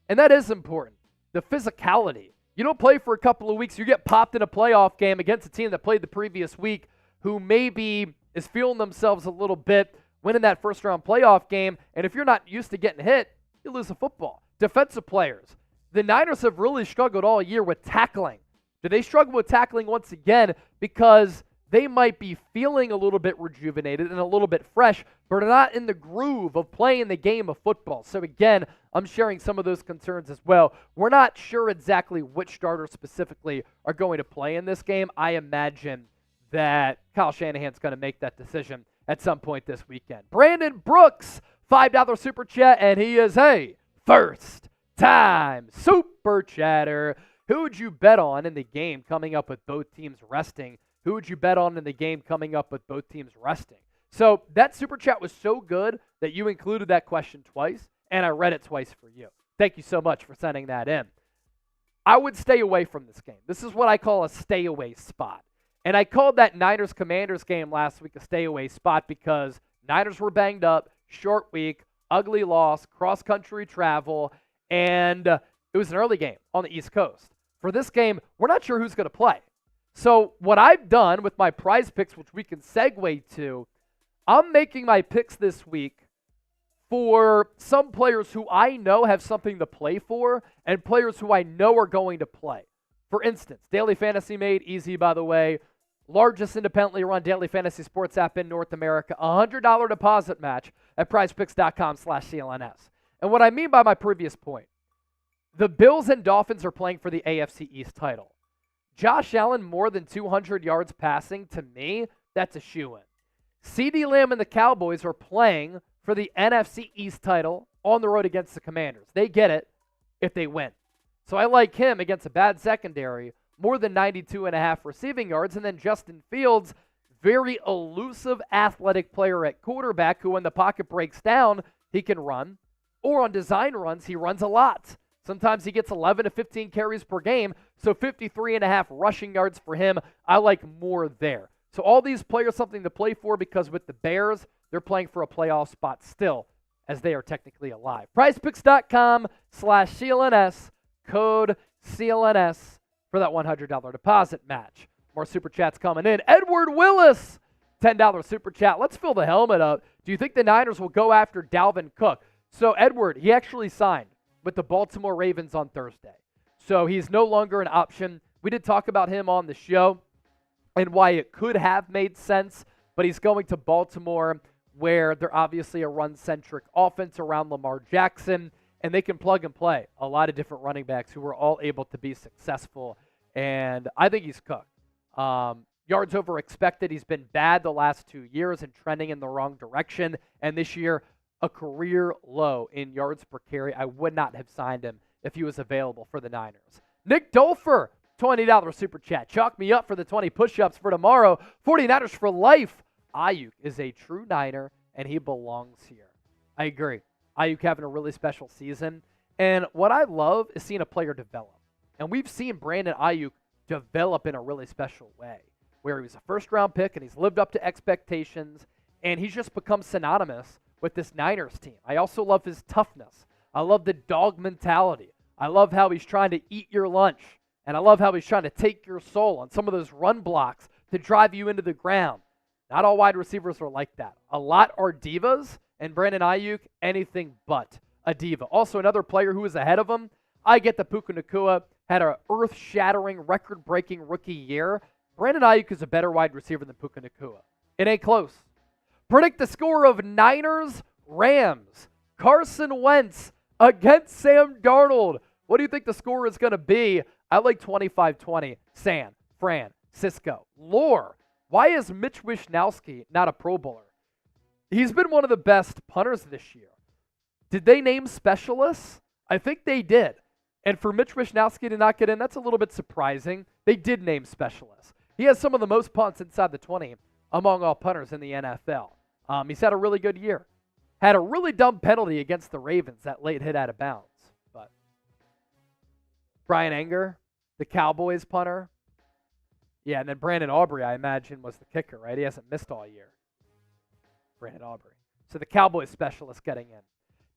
And that is important. The physicality. You don't play for a couple of weeks. You get popped in a playoff game against a team that played the previous week who maybe is feeling themselves a little bit winning that first-round playoff game. And if you're not used to getting hit, you lose a football. Defensive players. The Niners have really struggled all year with tackling. Do they struggle with tackling once again because they might be feeling a little bit rejuvenated and a little bit fresh, but are not in the groove of playing the game of football. So again, I'm sharing some of those concerns as well. We're not sure exactly which starters specifically are going to play in this game. I imagine that Kyle Shanahan's going to make that decision at some point this weekend. Brandon Brooks, $5 super chat, and he is a first-time super chatter. Who would you bet on in the game coming up with both teams resting? Who would you bet on in the game coming up with both teams resting? So that super chat was so good that you included that question twice, and I read it twice for you. Thank you so much for sending that in. I would stay away from this game. This is what I call a stay away spot. And I called that Niners-Commanders game last week a stay away spot because Niners were banged up, short week, ugly loss, cross-country travel, and it was an early game on the East Coast. For this game, we're not sure who's going to play. So what I've done with my prize picks, which we can segue to, I'm making my picks this week for some players who I know have something to play for and players who I know are going to play. For instance, Daily Fantasy Made, easy by the way, largest independently run daily fantasy sports app in North America, $100 deposit match at prizepicks.com/CLNS. And what I mean by my previous point, the Bills and Dolphins are playing for the AFC East title. Josh Allen, more than 200 yards passing, to me, that's a shoo-in. CeeDee Lamb and the Cowboys are playing for the NFC East title on the road against the Commanders. They get it if they win. So I like him against a bad secondary, more than 92.5 receiving yards. And then Justin Fields, very elusive athletic player at quarterback who when the pocket breaks down, he can run. Or on design runs, he runs a lot. Sometimes he gets 11 to 15 carries per game, so 53.5 rushing yards for him. I like more there. So all these players something to play for because with the Bears, they're playing for a playoff spot still as they are technically alive. PrizePicks.com/CLNS, code CLNS for that $100 deposit match. More super chats coming in. Edward Willis, $10 super chat. Let's fill the helmet up. Do you think the Niners will go after Dalvin Cook? So Edward, he actually signed with the Baltimore Ravens on Thursday. So he's no longer an option. We did talk about him on the show and why it could have made sense, but he's going to Baltimore where they're obviously a run-centric offense around Lamar Jackson, and they can plug and play a lot of different running backs who were all able to be successful, and I think he's cooked. Yards over expected. He's been bad the last 2 years and trending in the wrong direction, and this year a career low in yards per carry. I would not have signed him if he was available for the Niners. Nick Dolfer, $20 super chat. Chalk me up for the 20 push-ups for tomorrow. 49ers for life. Aiyuk is a true Niner, and he belongs here. I agree. Aiyuk having a really special season. And what I love is seeing a player develop. And we've seen Brandon Aiyuk develop in a really special way, where he was a first-round pick, and he's lived up to expectations, and he's just become synonymous with this Niners team. I also love his toughness. I love the dog mentality. I love how he's trying to eat your lunch. And I love how he's trying to take your soul on some of those run blocks to drive you into the ground. Not all wide receivers are like that. A lot are divas, and Brandon Aiyuk, anything but a diva. Also, another player who is ahead of him, I get that Puka Nacua had an earth-shattering, record-breaking rookie year. Brandon Aiyuk is a better wide receiver than Puka Nacua. It ain't close. Predict the score of Niners-Rams. Carson Wentz against Sam Darnold. What do you think the score is going to be? I like 25-20. San Francisco. Lore. Why is Mitch Wishnowsky not a Pro Bowler? He's been one of the best punters this year. Did they name specialists? I think they did. And for Mitch Wishnowsky to not get in, that's a little bit surprising. They did name specialists. He has some of the most punts inside the 20 among all punters in the NFL. He's had a really good year. Had a really dumb penalty against the Ravens, that late hit out of bounds. But Brian Anger, the Cowboys punter. Yeah, and then Brandon Aubrey, I imagine, was the kicker, right? He hasn't missed all year. Brandon Aubrey. So the Cowboys specialist getting in.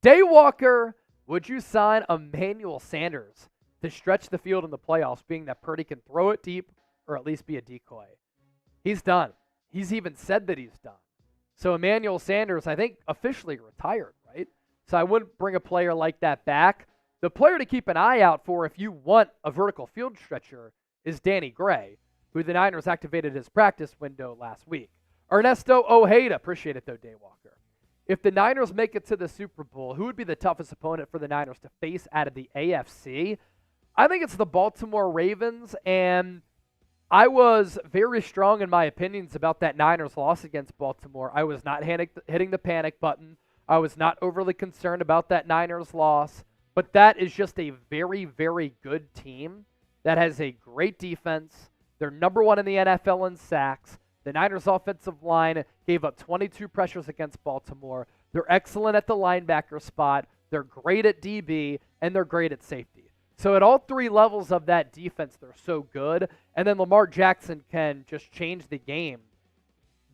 Daywalker, would you sign Emmanuel Sanders to stretch the field in the playoffs, being that Purdy can throw it deep or at least be a decoy? He's done. He's even said that he's done. So Emmanuel Sanders, I think, officially retired, right? So I wouldn't bring a player like that back. The player to keep an eye out for if you want a vertical field stretcher is Danny Gray. who the Niners activated his practice window last week. Ernesto Ojeda, appreciate it though, Daywalker. If the Niners make it to the Super Bowl, who would be the toughest opponent for the Niners to face out of the AFC? I think it's the Baltimore Ravens, and I was very strong in my opinions about that Niners loss against Baltimore. I was not hitting the panic button. I was not overly concerned about that Niners loss, but that is just a very, very good team that has a great defense. They're number one in the NFL in sacks. The Niners' offensive line gave up 22 pressures against Baltimore. They're excellent at the linebacker spot. They're great at DB, and they're great at safety. So at all three levels of that defense, they're so good. And then Lamar Jackson can just change the game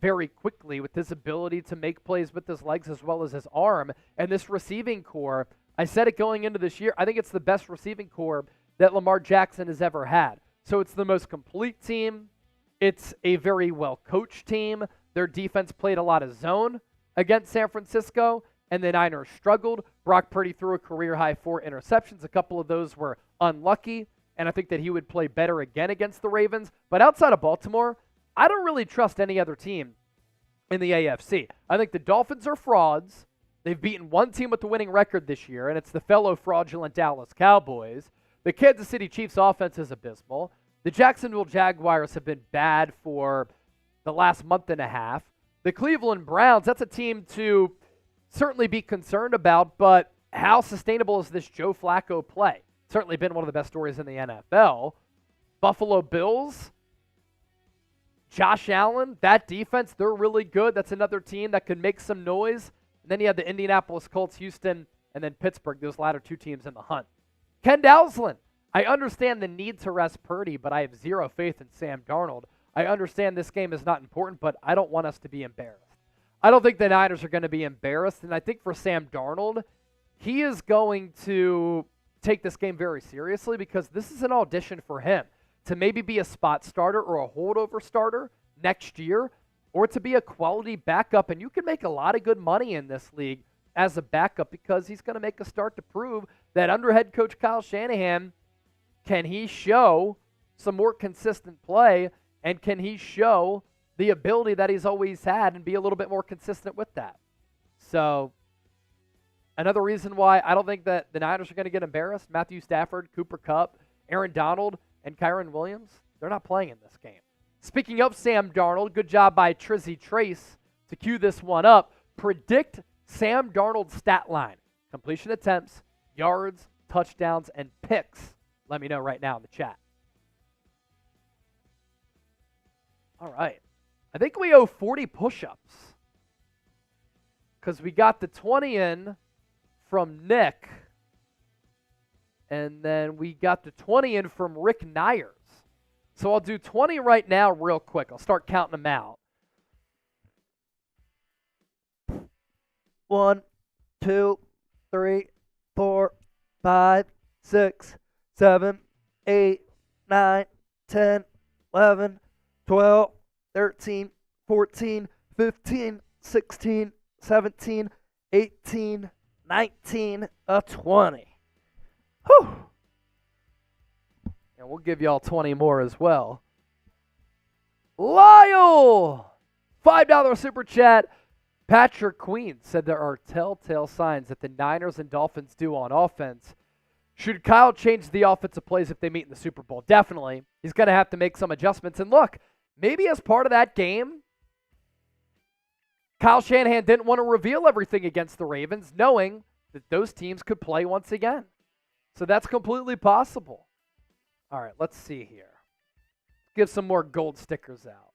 very quickly with his ability to make plays with his legs as well as his arm. And this receiving core, I said it going into this year, I think it's the best receiving core that Lamar Jackson has ever had. So it's the most complete team. It's a very well-coached team. Their defense played a lot of zone against San Francisco, and the Niners struggled. Brock Purdy threw a career-high 4 interceptions. A couple of those were unlucky, and I think that he would play better again against the Ravens. But outside of Baltimore, I don't really trust any other team in the AFC. I think the Dolphins are frauds. They've beaten one team with the winning record this year, and it's the fellow fraudulent Dallas Cowboys. The Kansas City Chiefs' offense is abysmal. The Jacksonville Jaguars have been bad for the last month and a half. The Cleveland Browns, that's a team to certainly be concerned about, but how sustainable is this Joe Flacco play? Certainly been one of the best stories in the NFL. Buffalo Bills, Josh Allen, that defense, they're really good. That's another team that could make some noise. And then you have the Indianapolis Colts, Houston, and then Pittsburgh, those latter two teams in the hunt. Ken Dowsland, I understand the need to rest Purdy, but I have zero faith in Sam Darnold. I understand this game is not important, but I don't want us to be embarrassed. I don't think the Niners are going to be embarrassed, and I think for Sam Darnold, he is going to take this game very seriously because this is an audition for him to maybe be a spot starter or a holdover starter next year, or to be a quality backup, and you can make a lot of good money in this league as a backup because he's going to make a start to prove that under head coach Kyle Shanahan, can he show some more consistent play, and can he show the ability that he's always had and be a little bit more consistent with that? So another reason why I don't think that the Niners are going to get embarrassed, Matthew Stafford, Cooper Kupp, Aaron Donald, and Kyron Williams, they're not playing in this game. Speaking of Sam Darnold, good job by Trizzy Trace to cue this one up. Predict Sam Darnold's stat line. Completion attempts, yards, touchdowns, and picks. Let me know right now in the chat. All right. I think we owe 40 push-ups because we got the 20 in from Nick, and then we got the 20 in from Rick Nyers. So I'll do 20 right now real quick. I'll start counting them out. 1, 2, 3, 4, 5, 6, 7, 8, 9, 10, 11, 12, 13, 14, 15, 16, 17, 18, 19, 20. Whew. And we'll give y'all 20 more as well. Lyle! $5 super chat. Patrick Queen said there are telltale signs that the Niners and Dolphins do on offense. Should Kyle change the offensive plays if they meet in the Super Bowl? Definitely. He's going to have to make some adjustments. And look, maybe as part of that game, Kyle Shanahan didn't want to reveal everything against the Ravens, knowing that those teams could play once again. So that's completely possible. All right, let's see here. Give some more gold stickers out.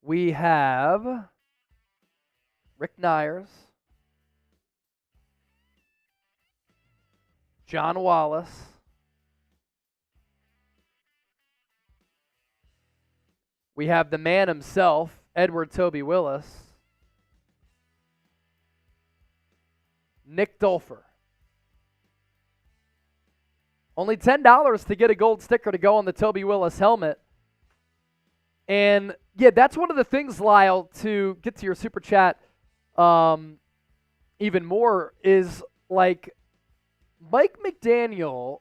We have Rick Nyers, John Wallace, we have the man himself, Edward Toby Willis, Nick Dolfer. Only $10 to get a gold sticker to go on the Toby Willis helmet. And, yeah, that's one of the things, Lyle, to get to your super chat even more is, like, Mike McDaniel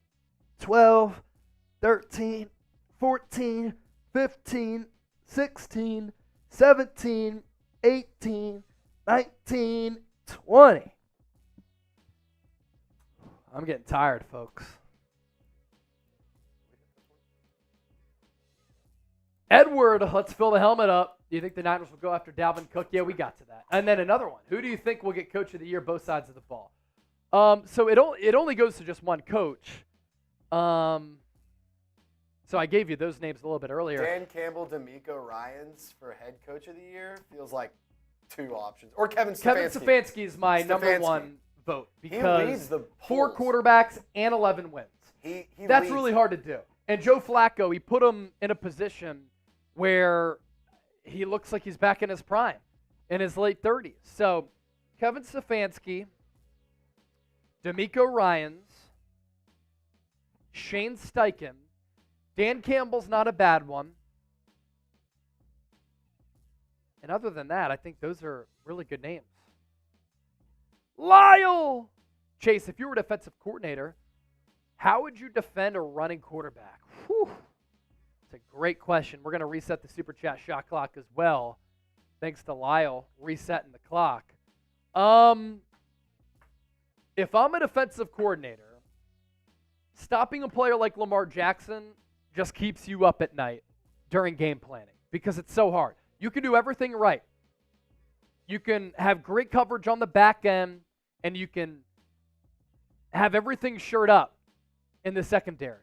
12, 13, 14, 15, 16, 17, 18, 19, 20. I'm getting tired, folks. Edward, let's fill the helmet up. Do you think the Niners will go after Dalvin Cook? Yeah, we got to that. And then another one. Who do you think will get Coach of the Year both sides of the ball? So it only goes to just one coach. So I gave you those names a little bit earlier. Dan Campbell, D'Amico Ryans for head coach of the year feels like two options. Or Kevin Stefanski. Kevin Stefanski is my number one vote because he leads the 4 polls. quarterbacks and 11 wins. He That's leads. really hard to do. And Joe Flacco, he put him in a position where he looks like he's back in his prime, in his late 30s. So Kevin Stefanski, D'Amico Ryans, Shane Steichen, Dan Campbell's not a bad one. And other than that, I think those are really good names. Lyle! Chase, if you were a defensive coordinator, how would you defend a running quarterback? Whew. It's a great question. We're going to reset the Super Chat shot clock as well. Thanks to Lyle resetting the clock. If I'm a defensive coordinator, stopping a player like Lamar Jackson just keeps you up at night during game planning because it's so hard. You can do everything right. You can have great coverage on the back end, and you can have everything shored up in the secondary.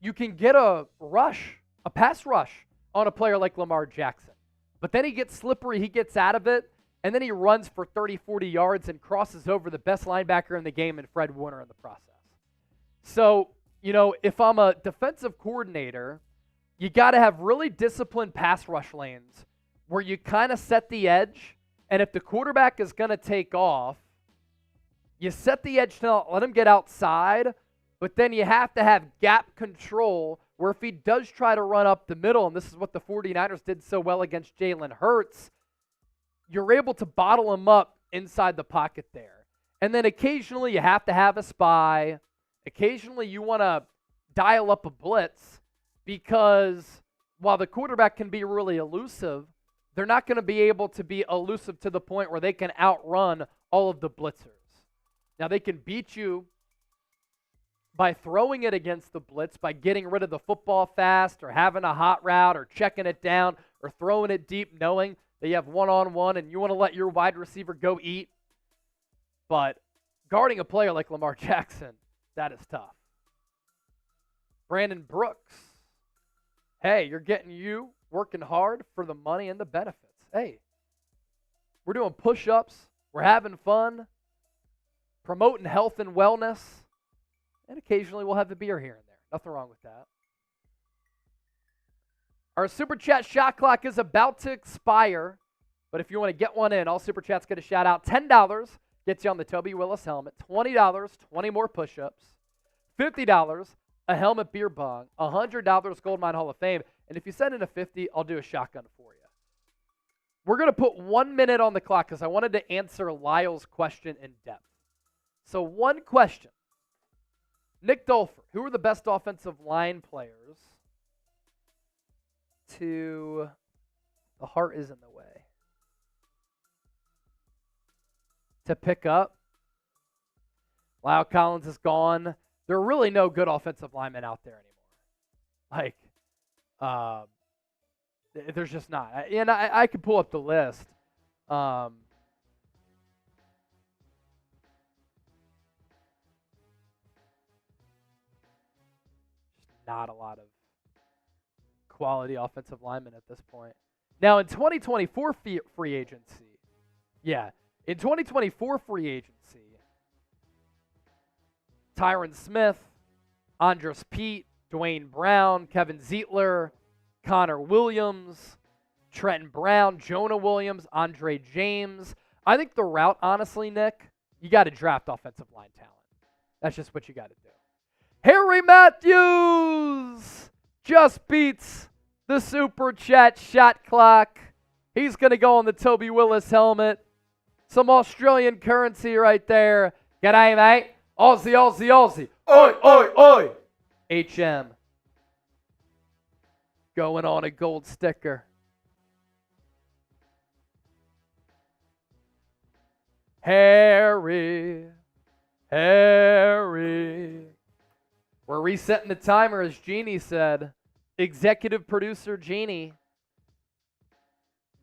You can get a pass rush on a player like Lamar Jackson. But then he gets slippery, he gets out of it, and then he runs for 30, 40 yards and crosses over the best linebacker in the game and Fred Warner in the process. So, if I'm a defensive coordinator, you got to have really disciplined pass rush lanes where you kind of set the edge, and if the quarterback is going to take off, you set the edge to not let him get outside, but then you have to have gap control where if he does try to run up the middle, and this is what the 49ers did so well against Jalen Hurts, you're able to bottle him up inside the pocket there. And then occasionally you have to have a spy. Occasionally you want to dial up a blitz because while the quarterback can be really elusive, they're not going to be able to be elusive to the point where they can outrun all of the blitzers. Now, they can beat you by throwing it against the blitz, by getting rid of the football fast or having a hot route or checking it down or throwing it deep knowing that you have one-on-one and you want to let your wide receiver go eat. But guarding a player like Lamar Jackson, that is tough. Brandon Brooks. Hey, you're getting you working hard for the money and the benefits. Hey, we're doing push-ups. We're having fun. Promoting health and wellness. And occasionally we'll have a beer here and there. Nothing wrong with that. Our Super Chat shot clock is about to expire. But if you want to get one in, all Super Chats get a shout out. $10 gets you on the Toby Willis helmet. $20, 20 more push-ups. $50, a helmet beer bong. $100 Goldmine Hall of Fame. And if you send in a 50, I'll do a shotgun for you. We're going to put 1 minute on the clock because I wanted to answer Lyle's question in depth. So one question. Nick Dolfer, who are the best offensive line players to... The heart is in the way. To pick up. Lyle Collins is gone. There are really no good offensive linemen out there anymore. There's just not. And I could pull up the list. Not a lot of quality offensive linemen at this point. Now, in 2024 free agency, in 2024 free agency, Tyron Smith, Andres Pete, Dwayne Brown, Kevin Zietler, Connor Williams, Trenton Brown, Jonah Williams, Andre James. I think the route, honestly, Nick, you got to draft offensive line talent. That's just what you got to do. Harry Matthews just beats the Super Chat shot clock. He's going to go on the Toby Willis helmet. Some Australian currency right there. G'day, mate. Aussie, Aussie, Aussie. oi, oi, oi. HM. Going on a gold sticker. Harry. We're resetting the timer, as Jeannie said. Executive producer Jeannie.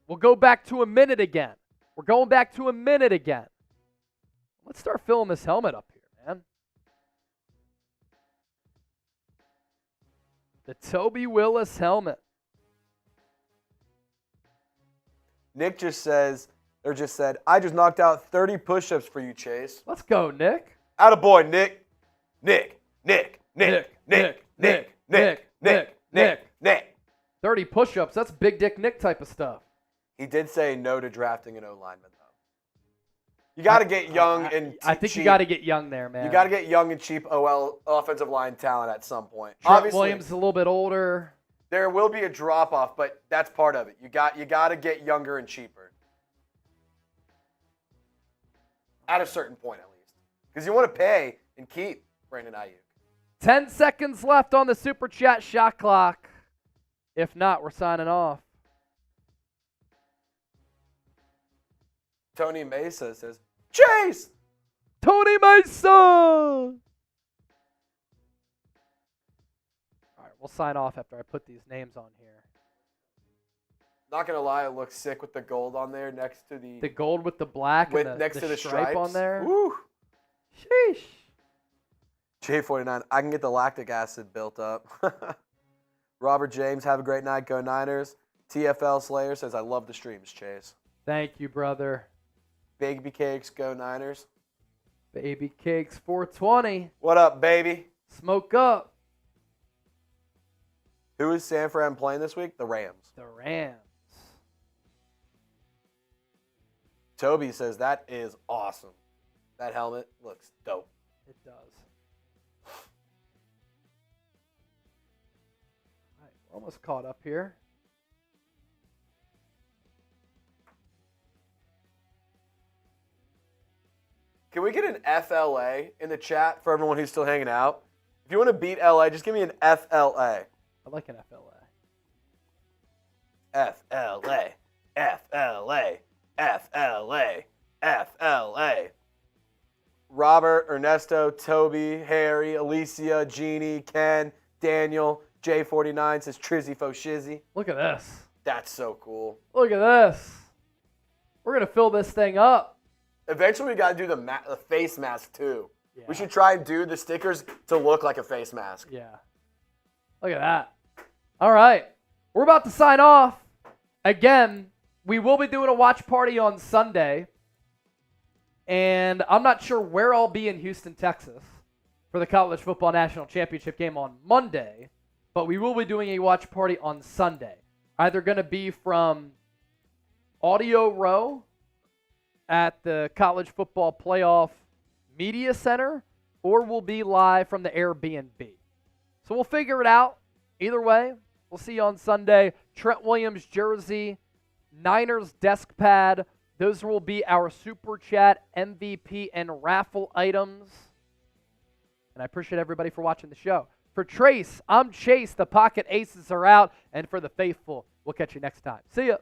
We'll go back to a minute again. We're going back to a minute again. Let's start filling this helmet up here, man. The Toby Willis helmet. Nick just said, I just knocked out 30 push-ups for you, Chase. Let's go, Nick. Attaboy, Nick. Nick. 30 push-ups. That's big dick Nick type of stuff. He did say no to drafting an O-lineman, though. You got to get young and cheap. I think you got to get young there, man. You got to get young and cheap offensive line talent at some point. Trent Obviously, Williams is a little bit older. There will be a drop-off, but that's part of it. You got to get younger and cheaper. At a certain point, at least. Because you want to pay and keep Brandon Aiyuk. 10 seconds left on the Super Chat shot clock. If not, we're signing off. Tony Mesa says, Chase! Tony Mesa! All right, we'll sign off after I put these names on here. Not going to lie, it looks sick with the gold on there next to the... The gold with the black and next to the stripe stripes on there. Woo! Sheesh. J49, I can get the lactic acid built up. Robert James, have a great night. Go Niners. TFL Slayer says, I love the streams, Chase. Thank you, brother. Baby Cakes, go Niners. Baby Cakes 420. What up, baby? Smoke up. Who is San Fran playing this week? The Rams. The Rams. Toby says, that is awesome. That helmet looks dope. It does. All right, we're almost caught up here. Can we get an FLA in the chat for everyone who's still hanging out? If you want to beat LA, just give me an FLA. I like an FLA. FLA. FLA. FLA. FLA. Robert, Ernesto, Toby, Harry, Alicia, Jeannie, Ken, Daniel, J49 says Trizzy Fo Shizzy. Look at this. That's so cool. Look at this. We're going to fill this thing up. Eventually, we got to do the face mask, too. Yeah. We should try and do the stickers to look like a face mask. Yeah. Look at that. All right. We're about to sign off. Again, we will be doing a watch party on Sunday. And I'm not sure where I'll be in Houston, Texas for the College Football National Championship game on Monday. But we will be doing a watch party on Sunday. Either going to be from Audio Row at the College Football Playoff Media Center, or we'll be live from the Airbnb. So we'll figure it out. Either way, we'll see you on Sunday. Trent Williams jersey, Niners desk pad. Those will be our Super Chat, MVP, and raffle items. And I appreciate everybody for watching the show. For Trace, I'm Chase. The Pocket Aces are out. And for the faithful, we'll catch you next time. See ya.